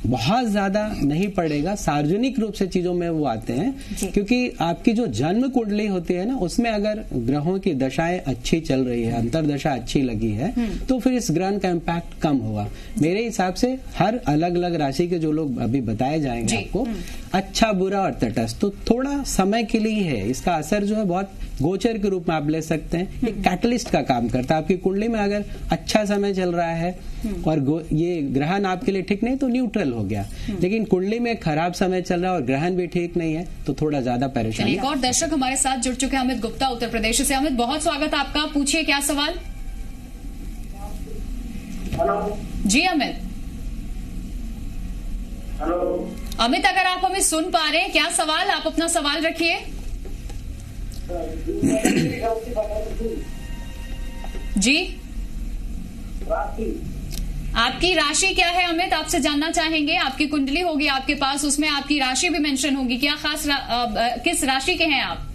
बहुत ज्यादा नहीं पड़ेगा, सार्वजनिक रूप से चीजों में वो आते हैं, क्योंकि आपकी जो जन्म कुंडली होती है ना, उसमें अगर ग्रहों की दशाएं अच्छी चल रही है, अंतरदशा अच्छी लगी है, तो फिर इस ग्रहण का इम्पैक्ट कम होगा। मेरे हिसाब से हर अलग अलग राशि के जो लोग अभी बताए जाएंगे आपको, अच्छा, बुरा और तटस्थ, तो थोड़ा समय के लिए है। इसका असर जो है बहुत गोचर के रूप में आप ले सकते हैं, एक कैटलिस्ट का काम करता है। आपकी कुंडली में अगर अच्छा समय चल रहा है और ये ग्रहण आपके लिए ठीक नहीं तो न्यूट्रल हो गया, लेकिन कुंडली में खराब समय चल रहा है और ग्रहण भी ठीक नहीं है तो थोड़ा ज्यादा परेशानी। एक और दर्शक हमारे साथ जुड़ चुके हैं, अमित गुप्ता उत्तर प्रदेश से। अमित, बहुत स्वागत आपका, पूछिए क्या सवाल। हेलो जी अमित। हेलो अमित, अगर आप हमें सुन पा रहे हैं, क्या सवाल, आप अपना सवाल रखिए। जी, आपकी राशि क्या है अमित, आपसे जानना चाहेंगे। आपकी कुंडली होगी आपके पास, उसमें आपकी राशि भी मेंशन होगी। क्या खास किस राशि के हैं आप?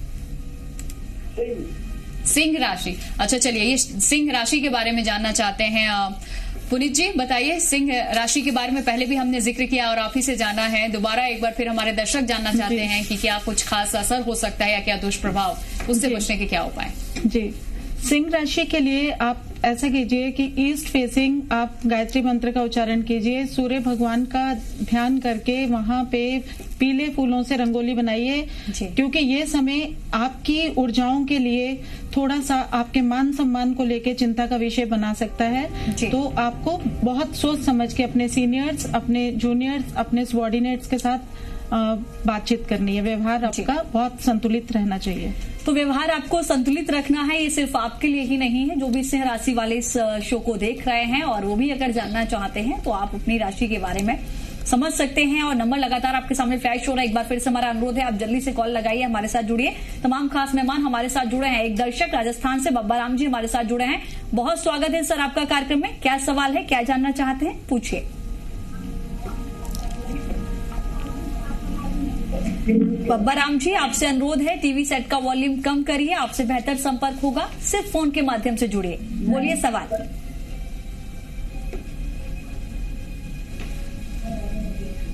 सिंह राशि। अच्छा, चलिए, ये सिंह राशि के बारे में जानना चाहते हैं। पुनीत जी बताइए, सिंह राशि के बारे में पहले भी हमने जिक्र किया और आप ही से जाना है, दोबारा एक बार फिर हमारे दर्शक जानना चाहते हैं कि क्या कुछ खास असर हो सकता है या क्या दुष्प्रभाव, उससे बचने के क्या उपाय। जी, सिंह राशि के लिए आप ऐसा कीजिए कि ईस्ट फेसिंग आप गायत्री मंत्र का उच्चारण कीजिए, सूर्य भगवान का ध्यान करके वहां पे पीले फूलों से रंगोली बनाइए, क्योंकि ये समय आपकी ऊर्जाओं के लिए थोड़ा सा आपके मान सम्मान को लेके चिंता का विषय बना सकता है। तो आपको बहुत सोच समझ के अपने सीनियर्स, अपने जूनियर्स, अपने सबॉर्डिनेट्स के साथ बातचीत करनी है। व्यवहार आपका बहुत संतुलित रहना चाहिए। तो व्यवहार आपको संतुलित रखना है, ये सिर्फ आपके लिए ही नहीं है, जो भी सिंह राशि वाले इस शो को देख रहे हैं और वो भी अगर जानना चाहते हैं तो आप अपनी राशि के बारे में समझ सकते हैं। और नंबर लगातार आपके सामने फ्लैश हो रहा है, एक बार फिर से हमारा अनुरोध है, आप जल्दी से कॉल लगाइए, हमारे साथ जुड़िए। तमाम खास मेहमान हमारे साथ जुड़े हैं। एक दर्शक राजस्थान से बब्बा राम जी हमारे साथ जुड़े हैं। बहुत स्वागत है सर आपका कार्यक्रम में। क्या सवाल है, क्या जानना चाहते हैं, पूछिए। बब्बा राम जी, आपसे अनुरोध है, टीवी सेट का वॉल्यूम कम करिए, आपसे बेहतर संपर्क होगा, सिर्फ फोन के माध्यम से जुड़िए, बोलिए सवाल।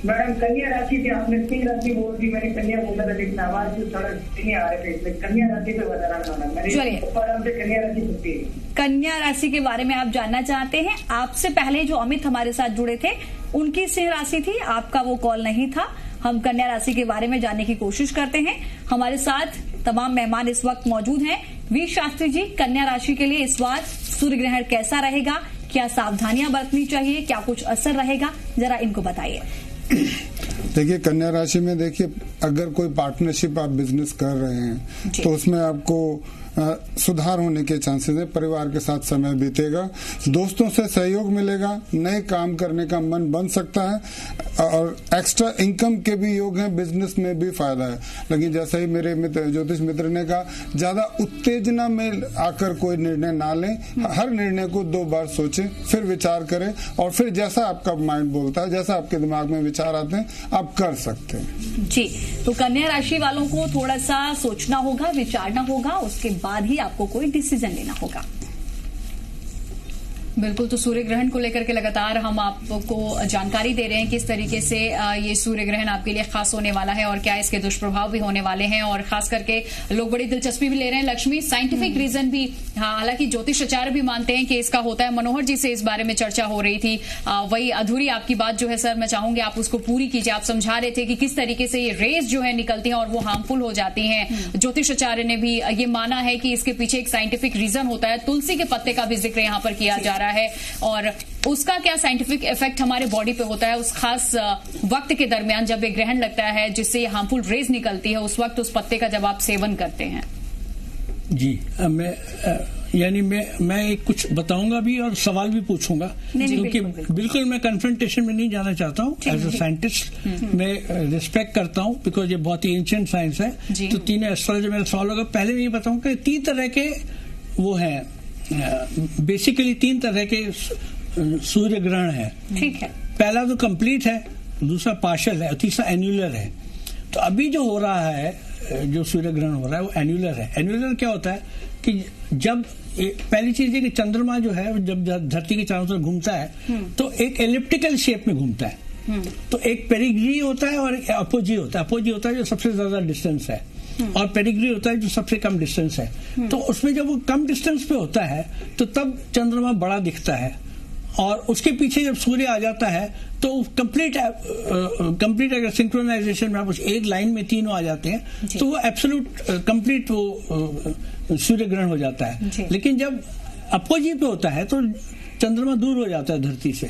मैडम, कन्या राशि की आपने सिंह राशि बोल दी, मैंने कन्या बोला था लेकिन आवाज जो थोड़ा नहीं आ रहे थे, इसलिए कन्या राशि पे बता रहा हूँ मैंने, कन्या राशि होती है। कन्या राशि के बारे में आप जानना चाहते हैं। आपसे पहले जो अमित हमारे साथ जुड़े थे उनकी सिंह राशि थी, आपका वो कॉल नहीं था। हम कन्या राशि के बारे में जानने की कोशिश करते हैं। हमारे साथ तमाम मेहमान इस वक्त मौजूद हैं। वी शास्त्री जी, कन्या राशि के लिए इस बार सूर्य ग्रहण कैसा रहेगा, क्या सावधानियां बरतनी चाहिए, क्या कुछ असर रहेगा, जरा इनको बताइए। देखिए, कन्या राशि में देखिए, अगर कोई पार्टनरशिप आप बिजनेस कर रहे हैं तो उसमें आपको सुधार होने के चांसेस है। परिवार के साथ समय बीतेगा, दोस्तों से सहयोग मिलेगा, नए काम करने का मन बन सकता है और एक्स्ट्रा इनकम के भी योग हैं, बिजनेस में भी फायदा है। लेकिन जैसे ही मेरे मित्र ज्योतिष मित्र ने कहा, ज्यादा उत्तेजना में आकर कोई निर्णय ना लें, हर निर्णय को 2 बार सोचें, फिर विचार करें और फिर जैसा आपका माइंड बोलता है, जैसा आपके दिमाग में विचार आते हैं, आप कर सकते हैं। जी, तो कन्या राशि वालों को थोड़ा सा सोचना होगा, विचारना होगा, उसके बाद ही आपको कोई डिसीजन लेना होगा। बिल्कुल, तो सूर्य ग्रहण को लेकर के लगातार हम आपको जानकारी दे रहे हैं किस तरीके से ये सूर्य ग्रहण आपके लिए खास होने वाला है और क्या इसके दुष्प्रभाव भी होने वाले हैं, और खास करके लोग बड़ी दिलचस्पी भी ले रहे हैं। लक्ष्मी, साइंटिफिक रीजन भी, हालांकि ज्योतिष आचार्य भी मानते हैं कि इसका होता है। मनोहर जी से इस बारे में चर्चा हो रही थी, वही अधूरी आपकी बात जो है सर, मैं चाहूंगी आप उसको पूरी कीजिए। आप समझा रहे थे कि किस तरीके से ये रेज जो है निकलती हैं और वो हार्मफुल हो जाती हैं। ज्योतिष आचार्य ने भी ये माना है कि इसके पीछे एक साइंटिफिक रीजन होता है। तुलसी के पत्ते का भी जिक्र यहाँ पर किया जा रहा है, और उसका क्या साइंटिफिक इफेक्ट हमारे बॉडी पे होता है उस खास वक्त के दरमियान जब एक ग्रहण लगता है जिससे ये हार्मफुल रेज निकलती है, उस वक्त उस पत्ते का जब आप सेवन करते हैं। जी, मैं एक कुछ बताऊंगा भी और सवाल भी पूछूंगा, क्योंकि बिल्कुल मैं कन्फ्रंटेशन में नहीं जाना चाहता हूँ। एज अ साइंटिस्ट मैं रिस्पेक्ट करता हूँ, बिकॉज ये बहुत ही एंशिएंट साइंस है। तो तीनों एस्ट्रोलॉजी मेरा सवाल होगा। पहले मैं ये बताऊंगा कि 3 तरह के वो हैं, बेसिकली 3 तरह के सूर्य ग्रहण है। ठीक है। पहला तो कंप्लीट है, दूसरा पार्शियल है और तीसरा एन्युलर है। तो अभी जो हो रहा है, जो सूर्य ग्रहण हो रहा है वो एन्युलर है। एन्युलर क्या होता है कि जब पहली चीज है कि चंद्रमा जो है जब धरती के चारों तरफ घूमता है तो एक एलिप्टिकल शेप में घूमता है। तो एक पेरिग्री होता है और अपोजी होता है। अपोजी होता है जो सबसे ज्यादा डिस्टेंस है, और पेरिग्री होता है जो सबसे कम डिस्टेंस है। तो उसमें जब वो कम डिस्टेंस पे होता है तो तब चंद्रमा बड़ा दिखता है, और उसके पीछे जब सूर्य आ जाता है तो कंप्लीट अगर सिंक्रोनाइजेशन में आप उस एक लाइन में तीनों आ जाते हैं तो वो एब्सोल्यूट कंप्लीट वो सूर्य ग्रहण हो जाता है। लेकिन जब अपोजी पे होता है तो चंद्रमा दूर हो जाता है धरती से,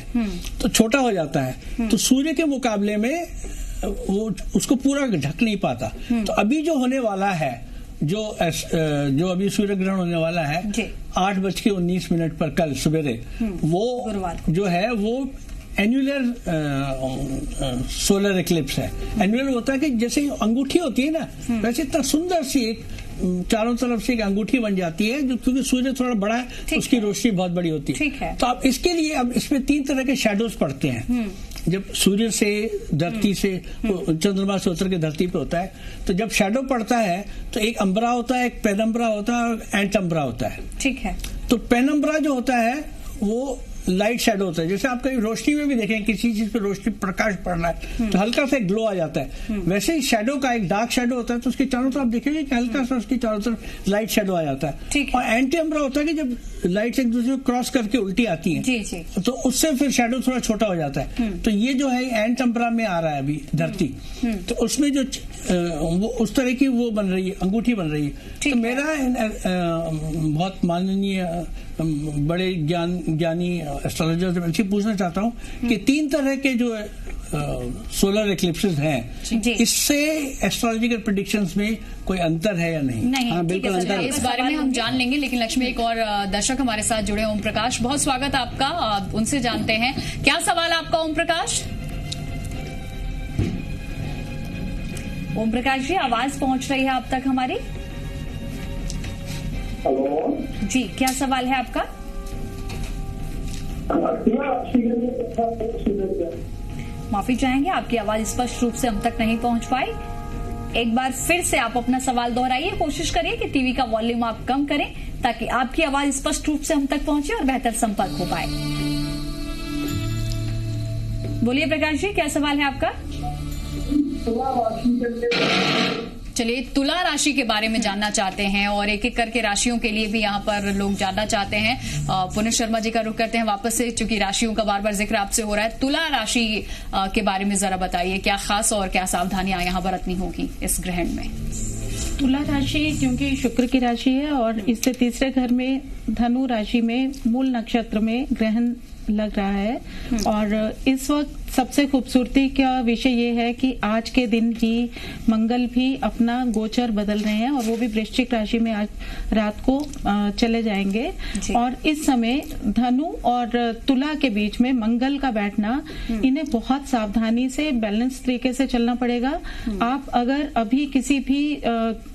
तो छोटा हो जाता है, तो सूर्य के मुकाबले में वो उसको पूरा ढक नहीं पाता। तो अभी जो होने वाला है, जो अभी सूर्य ग्रहण होने वाला है 8:19 पर कल सवेरे, वो जो है वो एन्युलर सोलर एक्लिप्स है। एन्युलर होता है कि जैसे अंगूठी होती है ना, वैसे इतना सुंदर सी एक चारों तरफ से एक अंगूठी बन जाती है, जो क्योंकि सूर्य थोड़ा बड़ा है उसकी रोशनी बहुत बड़ी होती है। तो अब इसके लिए अब इसमें 3 तरह के शैडोज पड़ते हैं। जब सूर्य से धरती से चंद्रमा से उतर के धरती पे होता है, तो जब शैडो पड़ता है तो एक अम्बरा होता है, एक पेनम्बरा होता है और एंट अम्बरा होता है। ठीक है। तो पेनम्बरा जो होता है वो लाइट शैडो होता है। जैसे आप कहीं रोशनी में भी देखें किसी चीज पे रोशनी प्रकाश पड़ रहा है तो हल्का सा ग्लो आ जाता है, वैसे ही शैडो का एक डार्क शैडो होता है तो उसके चारों तरफ देखेंगे कि हल्का सा उसके चारों तरफ लाइट शैडो आ जाता है। और एंटी अम्बरा होता है कि जब लाइट एक दूसरे को क्रॉस करके उल्टी आती है तो उससे फिर शैडो थोड़ा छोटा हो जाता है। तो ये जो है एंट अम्बरा में आ रहा है अभी धरती, तो उसमें जो वो उस तरह की वो बन रही है, अंगूठी बन रही है। तो मेरा बहुत माननीय बड़े ज्ञानी एस्ट्रोलॉजर से मैं पूछना चाहता हूँ कि 3 तरह के जो सोलर एक्लिप्सेस हैं, इससे एस्ट्रोलॉजिकल प्रेडिक्शंस में कोई अंतर है या नहीं? हाँ, बिल्कुल अंतर है। इस बारे में हम जान लेंगे, लेकिन लक्ष्मी एक और दर्शक हमारे साथ जुड़े, ओम प्रकाश, बहुत स्वागत आपका, उनसे जानते हैं क्या सवाल आपका। ओम प्रकाश, ओम प्रकाश जी आवाज पहुंच रही है आप तक हमारी? हेलो जी, क्या सवाल है आपका? माफी चाहेंगे, आपकी आवाज स्पष्ट रूप से हम तक नहीं पहुंच पाई। एक बार फिर से आप अपना सवाल दोहराइए, कोशिश करिए कि टीवी का वॉल्यूम आप कम करें ताकि आपकी आवाज स्पष्ट रूप से हम तक पहुंचे और बेहतर संपर्क हो पाए। बोलिए प्रकाश जी, क्या सवाल है आपका? चलिए, तुला राशि के बारे में जानना चाहते हैं और एक एक करके राशियों के लिए भी यहाँ पर लोग जानना चाहते हैं। पुनित शर्मा जी का रुख करते हैं वापस से, चूंकि राशियों का बार बार जिक्र आपसे हो रहा है। तुला राशि के बारे में जरा बताइए, क्या खास और क्या सावधानियां यहाँ बरतनी होगी इस ग्रहण में? तुला राशि क्योंकि शुक्र की राशि है और इससे तीसरे घर में धनु राशि में मूल नक्षत्र में ग्रहण लग रहा है, और इस वक्त सबसे खूबसूरती का विषय ये है कि आज के दिन ही मंगल भी अपना गोचर बदल रहे हैं और वो भी वृश्चिक राशि में आज रात को चले जाएंगे। और इस समय धनु और तुला के बीच में मंगल का बैठना, इन्हें बहुत सावधानी से बैलेंस तरीके से चलना पड़ेगा। आप अगर अभी किसी भी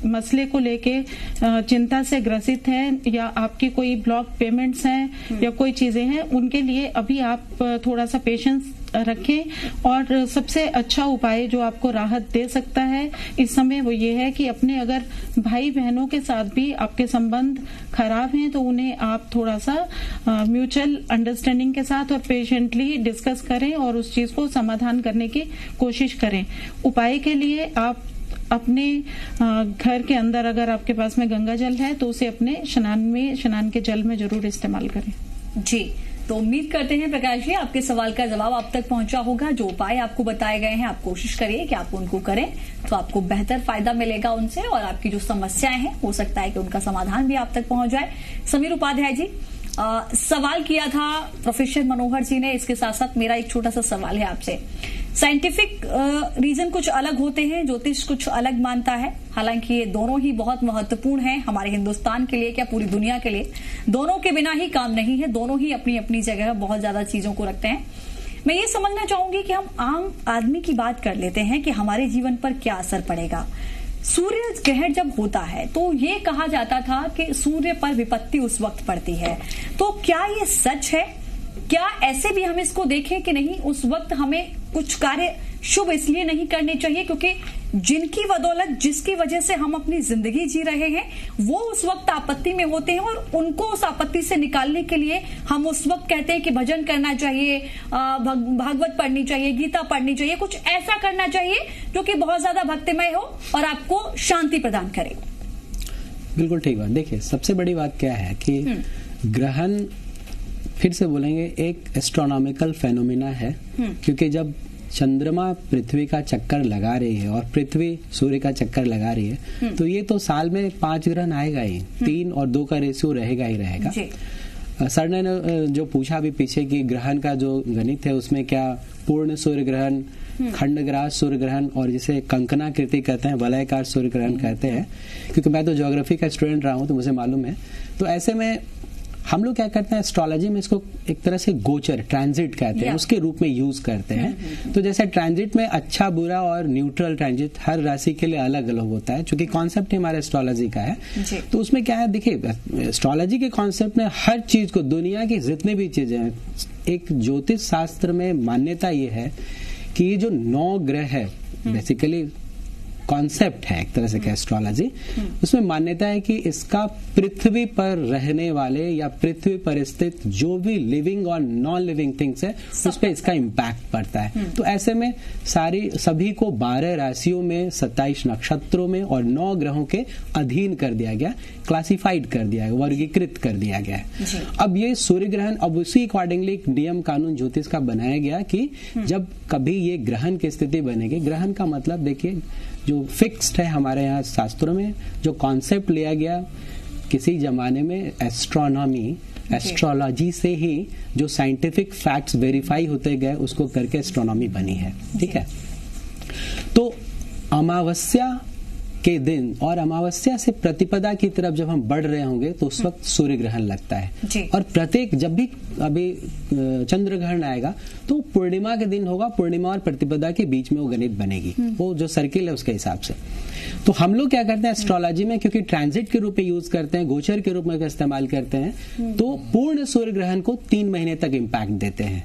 मसले को लेके चिंता से ग्रसित हैं या आपकी कोई ब्लॉक पेमेंट्स हैं या कोई चीजें हैं, उनके लिए लिए अभी आप थोड़ा सा पेशेंस रखें और सबसे अच्छा उपाय जो आपको राहत दे सकता है इस समय वो ये है कि अपने अगर भाई बहनों के साथ भी आपके संबंध खराब हैं तो उन्हें आप थोड़ा सा म्यूचुअल अंडरस्टैंडिंग के साथ और पेशेंटली डिस्कस करें और उस चीज को समाधान करने की कोशिश करें। उपाय के लिए आप अपने घर के अंदर अगर आपके पास में गंगा जल है तो उसे अपने स्नान के जल में जरूर इस्तेमाल करें। जी, तो उम्मीद करते हैं प्रकाश जी आपके सवाल का जवाब आप तक पहुंचा होगा। जो उपाय आपको बताए गए हैं आप कोशिश करिए कि आप उनको करें तो आपको बेहतर फायदा मिलेगा उनसे और आपकी जो समस्याएं हैं हो सकता है कि उनका समाधान भी आप तक पहुंच जाए। समीर उपाध्याय जी, सवाल किया था प्रोफेसर मनोहर जी ने, इसके साथ साथ मेरा एक छोटा सा सवाल है आपसे। साइंटिफिक रीजन कुछ अलग होते हैं, ज्योतिष कुछ अलग मानता है, हालांकि ये दोनों ही बहुत महत्वपूर्ण हैं हमारे हिंदुस्तान के लिए, क्या पूरी दुनिया के लिए। दोनों के बिना ही काम नहीं है, दोनों ही अपनी अपनी जगह बहुत ज्यादा चीजों को रखते हैं। मैं ये समझना चाहूंगी कि हम आम आदमी की बात कर लेते हैं कि हमारे जीवन पर क्या असर पड़ेगा। सूर्य ग्रहण जब होता है तो ये कहा जाता था कि सूर्य पर विपत्ति उस वक्त पड़ती है, तो क्या ये सच है? क्या ऐसे भी हम इसको देखें कि नहीं उस वक्त हमें कुछ कार्य शुभ इसलिए नहीं करने चाहिए क्योंकि जिनकी बदौलत जिसकी वजह से हम अपनी जिंदगी जी रहे हैं वो उस वक्त आपत्ति में होते हैं और उनको उस आपत्ति से निकालने के लिए हम उस वक्त कहते हैं कि भजन करना चाहिए, भागवत पढ़नी चाहिए, गीता पढ़नी चाहिए, कुछ ऐसा करना चाहिए जो कि बहुत ज्यादा भक्तिमय हो और आपको शांति प्रदान करे। बिल्कुल ठीक बात। देखिए, सबसे बड़ी बात क्या है कि ग्रहण, फिर से बोलेंगे, एक एस्ट्रोनॉमिकल फेनोमेना है, क्योंकि जब चंद्रमा पृथ्वी का चक्कर लगा रही है और पृथ्वी सूर्य का चक्कर लगा रही है तो ये तो साल में 5 ग्रहण आएगा ही, 3 और 2 का रेशियो रहेगा ही रहेगा। सर ने जो पूछा अभी पीछे कि ग्रहण का जो गणित है उसमें क्या पूर्ण सूर्य ग्रहण, खंडग्रास सूर्य ग्रहण और जिसे कंकणाकृति कहते हैं, वलयाकार सूर्य ग्रहण कहते हैं, क्योंकि मैं तो ज्योग्राफी का स्टूडेंट रहा हूं तो मुझे मालूम है। तो ऐसे में हम लोग क्या करते हैं, एस्ट्रोलॉजी में इसको एक तरह से गोचर, ट्रांजिट कहते हैं, उसके रूप में यूज करते हैं। तो जैसे ट्रांजिट में अच्छा, बुरा और न्यूट्रल ट्रांजिट हर राशि के लिए अलग अलग होता है, क्योंकि कॉन्सेप्ट हमारे एस्ट्रोलॉजी का है। तो उसमें क्या है, देखिए, एस्ट्रोलॉजी के कॉन्सेप्ट में हर चीज को, दुनिया की जितनी भी चीजें हैं, एक ज्योतिष शास्त्र में मान्यता ये है कि ये जो 9 ग्रह है, बेसिकली कॉन्सेप्ट है एक तरह से क्या एस्ट्रोलॉजी, उसमें मान्यता है कि इसका पृथ्वी पर रहने वाले या पृथ्वी पर स्थित जो भी लिविंग और नॉन लिविंग थिंग्स है उस पर इसका इम्पैक्ट पड़ता है। तो ऐसे में सभी को 12 राशियों में, 27 नक्षत्रों में और 9 ग्रहों के अधीन कर दिया गया, क्लासिफाइड कर दिया गया, वर्गीकृत कर दिया गया है। अब ये सूर्य ग्रहण, अब उसी अकॉर्डिंगली एक नियम कानून ज्योतिष का बनाया गया कि जब कभी ये ग्रहण की स्थिति बनेगी, ग्रहण का मतलब देखिए जो फिक्स्ड है हमारे यहाँ शास्त्रों में, जो कॉन्सेप्ट लिया गया किसी जमाने में एस्ट्रोनॉमी, एस्ट्रोलॉजी से ही जो साइंटिफिक फैक्ट्स वेरीफाई होते गए उसको करके एस्ट्रोनॉमी बनी है। ठीक है, तो अमावस्या के दिन और अमावस्या से प्रतिपदा की तरफ जब हम बढ़ रहे होंगे तो उस वक्त सूर्य ग्रहण लगता है। और प्रत्येक, जब भी अभी चंद्र ग्रहण आएगा तो पूर्णिमा के दिन होगा, पूर्णिमा और प्रतिपदा के बीच में वो गणित बनेगी, वो जो सर्किल है उसके हिसाब से। तो हम लोग क्या करते हैं एस्ट्रोलॉजी में, क्योंकि ट्रांजिट के रूप में यूज करते हैं, गोचर के रूप में इस्तेमाल करते हैं, तो पूर्ण सूर्य ग्रहण को 3 महीने तक इम्पैक्ट देते हैं।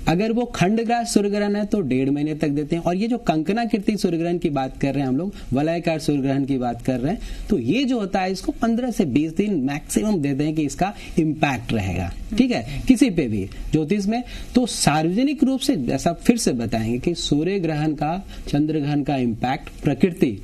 अगर वो खंडग्रास सूर्य ग्रहण है तो 1.5 महीने तक देते हैं। और ये जो कंकणाकृति सूर्य ग्रहण की बात कर रहे हैं हम लोग, वलयाकार सूर्य ग्रहण की बात कर रहे हैं, तो ये जो होता है इसको 15 से 20 दिन मैक्सिमम देते हैं कि इसका इम्पैक्ट रहेगा। ठीक है, किसी पे भी ज्योतिष में। तो सार्वजनिक रूप से ऐसा फिर से बताएंगे कि सूर्य ग्रहण का, चंद्र ग्रहण का इम्पैक्ट प्रकृति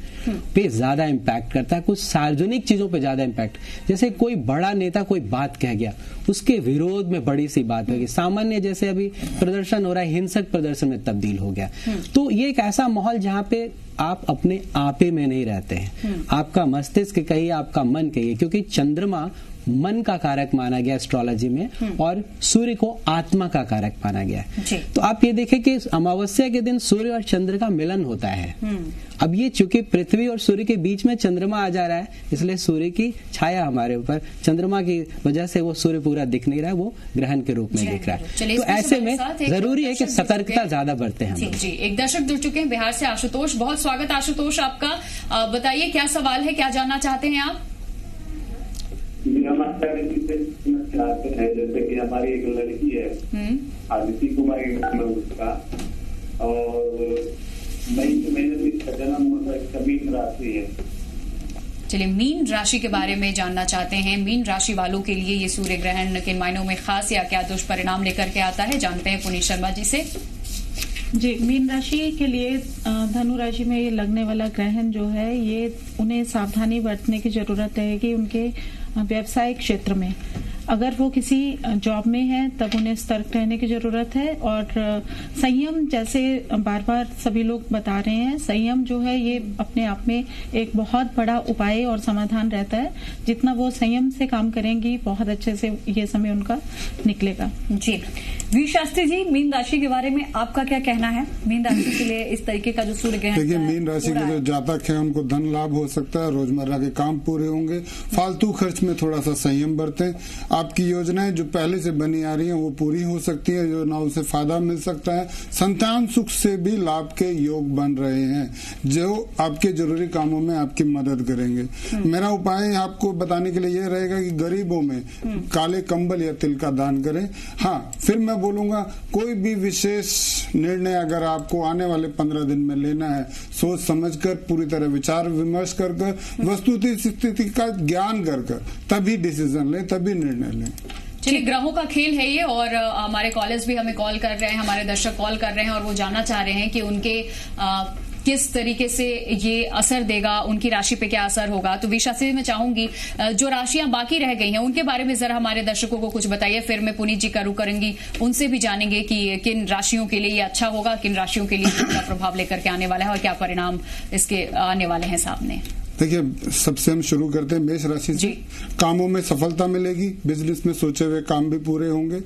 पे ज्यादा इम्पैक्ट करता है, कुछ सार्वजनिक चीजों पे ज्यादा इम्पैक्ट। जैसे कोई बड़ा नेता कोई बात कह गया, उसके विरोध में बड़ी सी बात होगी, सामान्य जैसे अभी प्रदर्शन हो रहा है, हिंसक प्रदर्शन में तब्दील हो गया। तो ये एक ऐसा माहौल जहाँ पे आप अपने आपे में नहीं रहते हैं, आपका मस्तिष्क कहिए, आपका मन कहिए, क्योंकि चंद्रमा मन का कारक माना गया एस्ट्रोलॉजी में और सूर्य को आत्मा का कारक माना गया। तो आप ये देखें कि अमावस्या के दिन सूर्य और चंद्र का मिलन होता है। अब ये चूंकि पृथ्वी और सूर्य के बीच में चंद्रमा आ जा रहा है, इसलिए सूर्य की छाया हमारे ऊपर, चंद्रमा की वजह से वो सूर्य पूरा दिख नहीं रहा है, वो ग्रहण के रूप में दिख रहा है। तो ऐसे में जरूरी है कि सतर्कता ज्यादा बरते हैं। जी, एक दर्शक जुड़ चुके हैं बिहार से, आशुतोष। बहुत स्वागत आशुतोष आपका, बताइए क्या सवाल है, क्या जानना चाहते हैं आप? नमस्कार। चाहते हैं, जैसे कि हमारी एक लड़की है आदिति कुमारी नाम है उसका, और मई महीने में इसका जन्म हुआ था, मीन राशि है। चलिए, मीन राशि के बारे में जानना चाहते हैं। मीन राशि वालों के लिए ये सूर्य ग्रहण किन मायनों में खास या क्या दुष्परिणाम लेकर के आता है, जानते हैं पुनीत शर्मा जी से। जी, मीन राशि के लिए धनु राशि में ये लगने वाला ग्रहण जो है, ये उन्हें सावधानी बरतने की जरूरत है कि उनके व्यवसायिक क्षेत्र में अगर वो किसी जॉब में है तब उन्हें सतर्क रहने की जरूरत है। और संयम, जैसे बार बार सभी लोग बता रहे हैं, संयम जो है ये अपने आप में एक बहुत बड़ा उपाय और समाधान रहता है। जितना वो संयम से काम करेंगी, बहुत अच्छे से ये समय उनका निकलेगा। जी, वी शास्त्री जी, मीन राशि के बारे में आपका क्या कहना है? मीन राशि के लिए इस तरीके का जो सूर्य ग्रहण, देखिए मीन राशि के जो जातक है उनको धन लाभ हो सकता है, रोजमर्रा के काम पूरे होंगे, फालतू खर्च में थोड़ा सा संयम बरतें। आपकी योजनाएं जो पहले से बनी आ रही हैं वो पूरी हो सकती है, योजनाओं से फायदा मिल सकता है। संतान सुख से भी लाभ के योग बन रहे हैं जो आपके जरूरी कामों में आपकी मदद करेंगे। मेरा उपाय आपको बताने के लिए ये रहेगा कि गरीबों में काले कंबल या तिल का दान करें। हाँ, फिर मैं बोलूंगा कोई भी विशेष निर्णय अगर आपको आने वाले 15 दिन में लेना है, सोच समझकर, पूरी तरह विचार विमर्श कर वस्तुस्थिति स्थिति का ज्ञान कर तभी डिसीजन लें, तभी निर्णय लें। चलिए, ग्रहों का खेल है ये, और हमारे कॉलर्स भी हमें कॉल कर रहे हैं, हमारे दर्शक कॉल कर रहे हैं और वो जानना चाह रहे हैं कि उनके किस तरीके से ये असर देगा, उनकी राशि पे क्या असर होगा। तो विशासी मैं चाहूंगी जो राशियां बाकी रह गई हैं उनके बारे में जरा हमारे दर्शकों को कुछ बताइए, फिर मैं पुनीत जी का रुख करूंगी, उनसे भी जानेंगे कि किन राशियों के लिए ये अच्छा होगा, किन राशियों के लिए क्या प्रभाव लेकर के आने वाला है और क्या परिणाम इसके आने वाले हैं सामने। देखिए, सबसे हम शुरू करते हैं मेष राशि से। कामों में सफलता मिलेगी, बिजनेस में सोचे हुए काम भी पूरे होंगे,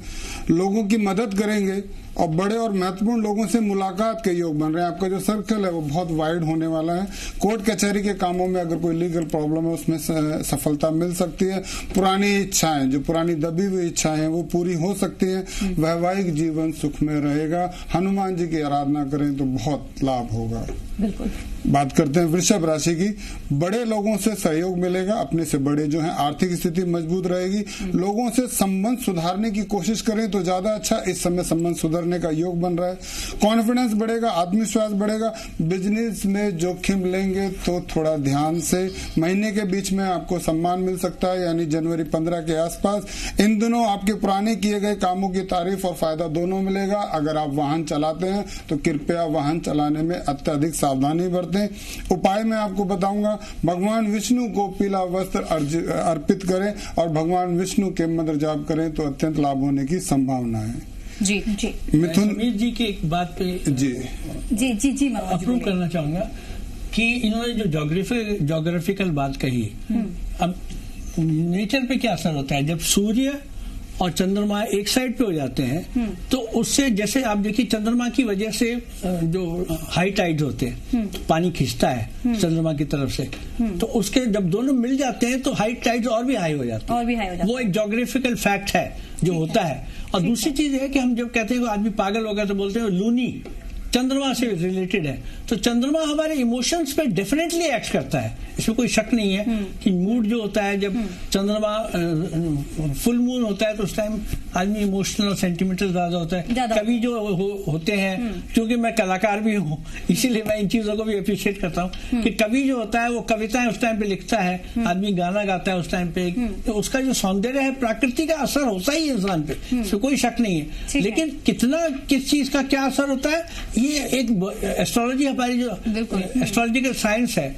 लोगों की मदद करेंगे और बड़े और महत्वपूर्ण लोगों से मुलाकात के योग बन रहे हैं। आपका जो सर्कल है वो बहुत वाइड होने वाला है। कोर्ट कचहरी के कामों में अगर कोई लीगल प्रॉब्लम है उसमें सफलता मिल सकती है। पुरानी इच्छाएं, जो पुरानी दबी हुई इच्छाएं हैं वो पूरी हो सकती हैं। वैवाहिक जीवन सुख में रहेगा। हनुमान जी की आराधना करें तो बहुत लाभ होगा। बिल्कुल। बात करते हैं वृषभ राशि की। बड़े लोगों से सहयोग मिलेगा, अपने से बड़े जो हैं, आर्थिक स्थिति मजबूत रहेगी। लोगों से संबंध सुधारने की कोशिश करें तो ज्यादा अच्छा। इस समय संबंध सुधारने का योग बन रहा है। कॉन्फिडेंस बढ़ेगा, आत्मविश्वास बढ़ेगा। बिजनेस में जोखिम लेंगे तो थोड़ा ध्यान से। महीने के बीच में आपको सम्मान मिल सकता है, यानी जनवरी 15 के आसपास। इन दिनों आपके पुराने किए गए कामों की तारीफ और फायदा दोनों मिलेगा। अगर आप वाहन चलाते हैं तो कृपया वाहन चलाने में अत्यधिक सावधानी बरतें। उपाय मैं आपको बताऊंगा, भगवान विष्णु को पीला वस्त्र अर्पित करें और भगवान विष्णु के मंत्र जाप करें तो अत्यंत लाभ होने की संभावना है। जी जी, मिथुन जी की एक बात पे जी जी जी जी अप्रूव करना चाहूंगा कि इन्होंने जो जोग्राफिकल बात कही, अब नेचर पे क्या असर होता है जब सूर्य और चंद्रमा एक साइड पे हो जाते हैं, तो उससे जैसे आप देखिए चंद्रमा की वजह से जो हाई टाइड्स होते हैं, पानी खिंचता है चंद्रमा की तरफ से, तो उसके जब दोनों मिल जाते हैं तो हाई टाइड्स और भी हाई हो जाते हैं। वो एक जोग्राफिकल फैक्ट है जो होता है। और दूसरी चीज है कि हम जब कहते हैं आदमी पागल हो गया तो बोलते हैं लूनी, चंद्रमा से रिलेटेड है। तो चंद्रमा हमारे इमोशंस पे डेफिनेटली एक्ट करता है, इसमें कोई शक नहीं है कि मूड जो होता है, जब चंद्रमा फुल मून होता है तो उस टाइम आदमी इमोशनल और सेंटिमेंटल ज्यादा होता है। कवि जो होते हैं, क्योंकि मैं कलाकार भी हूँ इसीलिए मैं इन चीजों को भी अप्रिशिएट करता हूँ कि कवि जो होता है वो कविताएं उस टाइम पे लिखता है, आदमी गाना गाता है उस टाइम पे, तो उसका जो सौंदर्य है प्रकृति का असर होता ही है इंसान पे, इसमें कोई शक नहीं है। लेकिन कितना किस चीज का क्या असर होता है, ये एक एस्ट्रोलॉजी हमारी जो एस्ट्रोलॉजिकल साइंस है,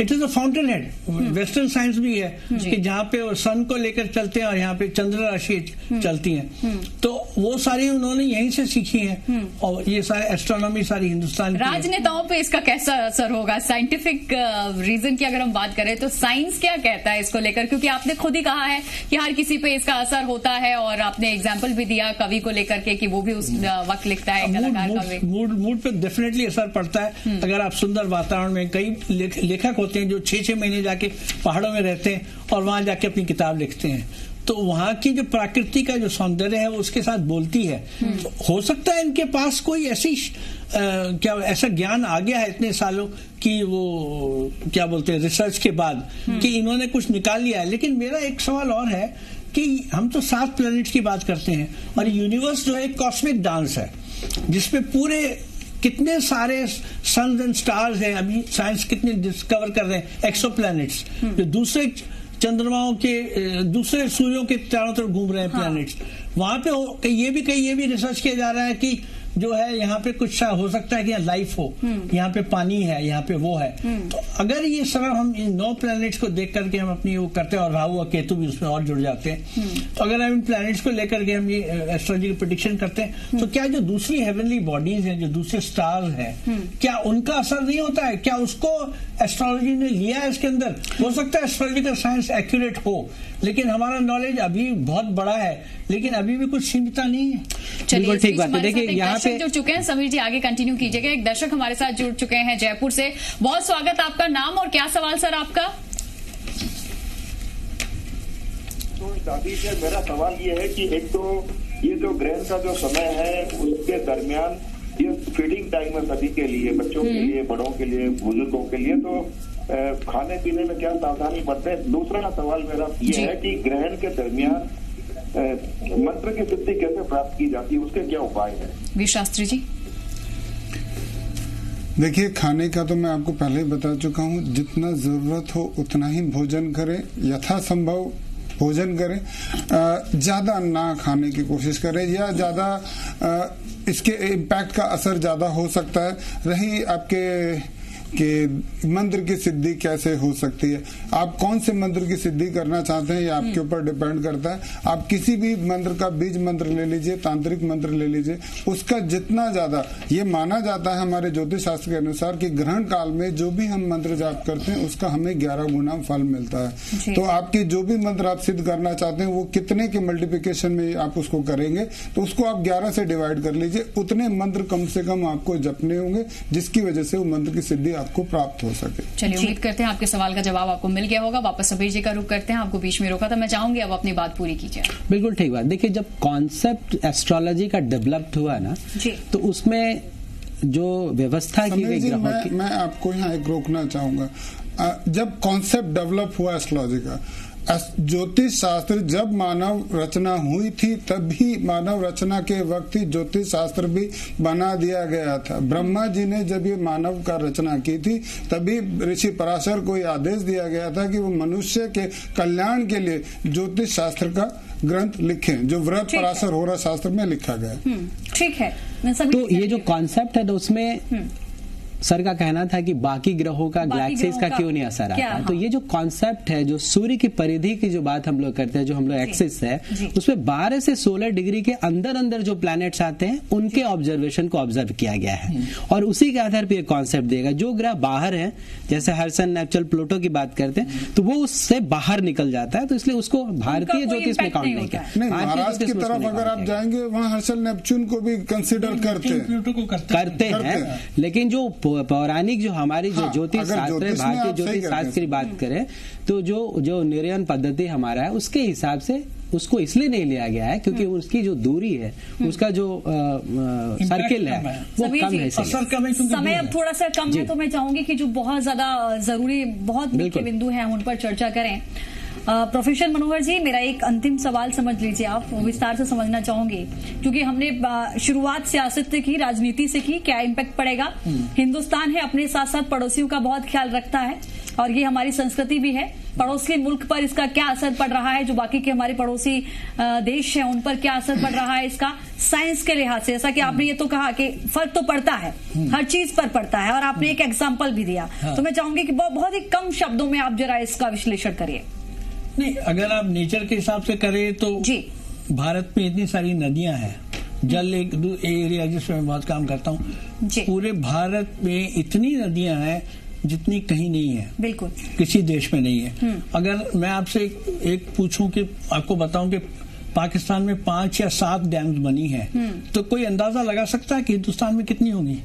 it is a fountain head. Western science भी है कि जहाँ पे सन को लेकर चलते हैं और यहाँ पे चंद्र राशि चलती है, तो वो सारी उन्होंने यहीं से सीखी है। और ये सारे एस्ट्रोनॉमी सारी हिंदुस्तान की। राजनेताओं पे इसका कैसा असर होगा? साइंटिफिक रीजन की अगर हम बात करें तो साइंस क्या कहता है इसको लेकर? क्योंकि आपने खुद ही कहा है कि हर किसी पे इसका असर होता है, और आपने एग्जाम्पल भी दिया कवि को लेकर के कि वो भी उस वक्त लिखता है, कलाकार का भी। मूड पे डेफिनेटली असर पड़ता है। अगर आप सुंदर वातावरण में, कई लेखक होते हैं जो 6-6 महीने जाके पहाड़ों में रहते हैं और वहां जाके अपनी किताब लिखते हैं, तो वहां की जो प्रकृति का जो सौंदर्य है वो उसके साथ बोलती है। तो हो सकता है इनके पास कोई ऐसी क्या ऐसा ज्ञान आ गया है इतने सालों की, वो क्या बोलते हैं रिसर्च के बाद, कि इन्होंने कुछ निकाल लिया है। लेकिन मेरा एक सवाल और है कि हम तो 7 प्लैनेट्स की बात करते हैं और यूनिवर्स जो है एक कॉस्मिक डांस है जिसपे पूरे कितने सारे सन्स एंड स्टार्स हैं। अभी साइंस कितने डिस्कवर कर रहे हैं एक्सो प्लैनेट्स जो दूसरे चंद्रमाओं के दूसरे सूर्यों के चारों तरफ घूम रहे हैं प्लैनेट्स। वहां पे ये भी रिसर्च किया जा रहा है कि जो है यहाँ पे कुछ हो सकता है कि यहाँ लाइफ हो, यहाँ पे पानी है, यहाँ पे वो है। तो अगर ये सब हम इन 9 प्लैनेट्स को देख करके हम अपनी वो करते हैं और राहु और केतु भी उसमें और जुड़ जाते हैं, तो अगर हम इन प्लैनेट्स को लेकर के हम ये एस्ट्रोलॉजी की प्रेडिक्शन करते हैं तो क्या जो दूसरी हेवनली बॉडीज हैं, जो दूसरे स्टार्स हैं, क्या उनका असर नहीं होता है? क्या उसको एस्ट्रोलॉजी ने लिया है इसके अंदर? हो सकता है एस्ट्रोलॉजिकल साइंस एक्यूरेट हो, लेकिन हमारा नॉलेज अभी बहुत बड़ा है, लेकिन अभी भी कुछ सीमितता नहीं है। चलिए ठीक बात है। देखिए यहाँ पे जुड़ चुके हैं, समीर जी आगे कंटिन्यू कीजिएगा। एक दर्शक हमारे साथ जुड़ चुके हैं जयपुर से। बहुत स्वागत, आपका नाम और क्या सवाल सर आपका? तो दादी से मेरा सवाल ये है कि एक तो ये जो ग्रहण का जो समय है उसके दरमियान ये फीडिंग टाइम है सभी के लिए, बच्चों के लिए, बड़ों के लिए, बुजुर्गों के लिए, तो खाने पीने में क्या सावधानी बरतें? दूसरा सवाल मेरा ये है कि ग्रहण के दरमियान मंत्र की सिद्धि कैसे प्राप्त की जाती है, उसके क्या उपाय है? वी शास्त्री जी। देखिए, खाने का तो मैं आपको पहले ही बता चुका हूँ, जितना जरूरत हो उतना ही भोजन करें, यथासंभव भोजन करें, ज्यादा ना खाने की कोशिश करें या ज्यादा इसके इम्पैक्ट का असर ज्यादा हो सकता है। रही आपके कि मंत्र की सिद्धि कैसे हो सकती है, आप कौन से मंत्र की सिद्धि करना चाहते हैं ये आपके ऊपर डिपेंड करता है। आप किसी भी मंत्र का बीज मंत्र ले लीजिए, तांत्रिक मंत्र ले लीजिए, उसका जितना ज्यादा, ये माना जाता है हमारे ज्योतिष शास्त्र के अनुसार कि ग्रहण काल में जो भी हम मंत्र जाप करते हैं उसका हमें 11 गुना फल मिलता है। तो आपके जो भी मंत्र आप सिद्ध करना चाहते हैं वो कितने के मल्टीप्लिकेशन में आप उसको करेंगे, तो उसको आप 11 से डिवाइड कर लीजिए, उतने मंत्र कम से कम आपको जपने होंगे जिसकी वजह से वो मंत्र की सिद्धि आपको प्राप्त हो सके। चलिए, उम्मीद करते हैं आपके सवाल का जवाब आपको मिल गया होगा। वापस समीर जी का रुख करते हैं, आपको बीच में रोका था, मैं चाहूंगी अब अपनी बात पूरी कीजिए। बिल्कुल ठीक बात। देखिए, जब कॉन्सेप्ट एस्ट्रोलॉजी का डेवलप्ड हुआ ना, तो उसमें जो व्यवस्था की गई ग्रहों की, मैं आपको यहाँ एक रोकना चाहूंगा। जब कॉन्सेप्ट डेवलप हुआ एस्ट्रोलॉजी का, ज्योतिष शास्त्र जब मानव रचना हुई थी तभी मानव रचना के वक्त ही ज्योतिष शास्त्र भी बना दिया गया था। ब्रह्मा जी ने जब ये मानव का रचना की थी तभी ऋषि पराशर को ये आदेश दिया गया था कि वो मनुष्य के कल्याण के लिए ज्योतिष शास्त्र का ग्रंथ लिखें, जो व्रत पराशर होरा शास्त्र में लिखा गया। ठीक है। तो ये जो कॉन्सेप्ट है तो उसमें सर का कहना था कि बाकी ग्रहों का, गैलेक्सीज का क्यों नहीं असर आता है। तो ये जो कॉन्सेप्ट है, जो सूर्य की परिधि की जो बात हम लोग करते हैं, जो हम लोग एक्सिस है, उसमें 12 से 16 डिग्री के अंदर अंदर जो प्लैनेट्स आते हैं उनके ऑब्जर्वेशन को ऑब्जर्व किया गया है और उसी के आधार पर ये कॉन्सेप्ट देगा। जो ग्रह बाहर है, जैसे हर्सन, नेपच्यून, प्लूटो की बात करते हैं, तो वो उससे बाहर निकल जाता है, तो इसलिए उसको भारतीय ज्योतिष में काउंट नहीं किया। महाराष्ट्र की तरफ अगर आप जाएंगे वहाँ हर्सन, नेपच्यून को भी कंसिडर करते हैं, लेकिन जो पौराणिक जो हमारी जो ज्योतिष शास्त्र है, भारतीय ज्योतिष शास्त्र की बात करें, तो जो निर्णय पद्धति हमारा है उसके हिसाब से उसको इसलिए नहीं लिया गया है क्योंकि उसकी जो दूरी है, उसका जो सर्किल है वो कम है। समय अब थोड़ा सा कम है, तो मैं चाहूंगी कि जो बहुत ज्यादा जरूरी, बहुत मुख्य बिंदु है, हम उन पर चर्चा करें। प्रोफेसर मनोहर जी, मेरा एक अंतिम सवाल समझ लीजिए, आप विस्तार से समझना चाहूंगे, क्योंकि हमने शुरुआत सियासत से की, राजनीति से की, क्या इम्पैक्ट पड़ेगा। हिंदुस्तान है, अपने साथ साथ पड़ोसियों का बहुत ख्याल रखता है और ये हमारी संस्कृति भी है। पड़ोसी मुल्क पर इसका क्या असर पड़ रहा है, जो बाकी के हमारे पड़ोसी देश हैं उन पर क्या असर पड़ रहा है इसका, साइंस के लिहाज से, जैसा कि आपने ये तो कहा कि फर्क तो पड़ता है, हर चीज पर पड़ता है, और आपने एक एग्जाम्पल भी दिया। तो मैं चाहूंगी कि बहुत ही कम शब्दों में आप जरा इसका विश्लेषण करिए। नहीं, अगर आप नेचर के हिसाब से करें तो भारत में इतनी सारी नदियां हैं, जल एक एरिया जिसमें मैं बहुत काम करता हूँ, पूरे भारत में इतनी नदियां हैं जितनी कहीं नहीं है, बिल्कुल किसी देश में नहीं है। अगर मैं आपसे एक पूछूं कि आपको बताऊं कि पाकिस्तान में 5 या 7 डैम्स बनी हैं, तो कोई अंदाजा लगा सकता है कि हिंदुस्तान में कितनी होगी?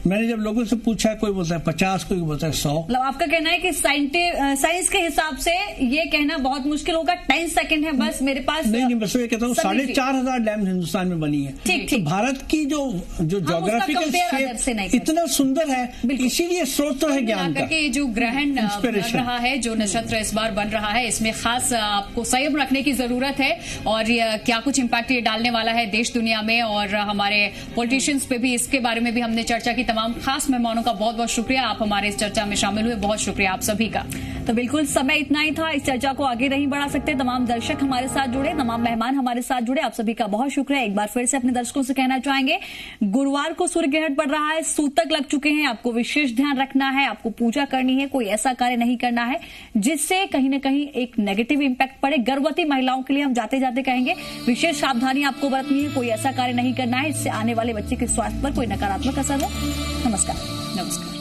मैंने जब लोगों से पूछा, कोई बोलता है 50, कोई बोलता है 100। मतलब आपका कहना है कि साइंस के हिसाब से ये कहना बहुत मुश्किल होगा। 10 सेकंड है बस मेरे पास। नहीं, बस ये कहता हूँ 4,500 डैम हिंदुस्तान में बनी है। ठीक। तो भारत की जो ज्योग्राफिकल शेप इतना सुंदर है, इसीलिए स्रोत तो है ज्ञान का। ये जो ग्रहण बन रहा है, जो नक्षत्र इस बार बन रहा है, इसमें खास आपको संयम रखने की जरूरत है। और क्या कुछ इम्पैक्ट ये डालने वाला है देश दुनिया में, और हमारे पॉलिटिशियंस पे भी, इसके बारे में भी हमने चर्चा की। तमाम खास मेहमानों का बहुत बहुत शुक्रिया, आप हमारे इस चर्चा में शामिल हुए। बहुत शुक्रिया आप सभी का। तो बिल्कुल समय इतना ही था, इस चर्चा को आगे नहीं बढ़ा सकते। तमाम दर्शक हमारे साथ जुड़े, तमाम मेहमान हमारे साथ जुड़े, आप सभी का बहुत शुक्रिया। एक बार फिर से अपने दर्शकों से कहना चाहेंगे, गुरुवार को सूर्य ग्रहण पड़ रहा है, सूतक लग चुके हैं, आपको विशेष ध्यान रखना है, आपको पूजा करनी है, कोई ऐसा कार्य नहीं करना है जिससे कहीं न कहीं एक नेगेटिव इंपैक्ट पड़े। गर्भवती महिलाओं के लिए हम जाते जाते कहेंगे विशेष सावधानी आपको बरतनी है, कोई ऐसा कार्य नहीं करना है इससे आने वाले बच्चे के स्वास्थ्य पर कोई नकारात्मक असर हो। नमस्कार।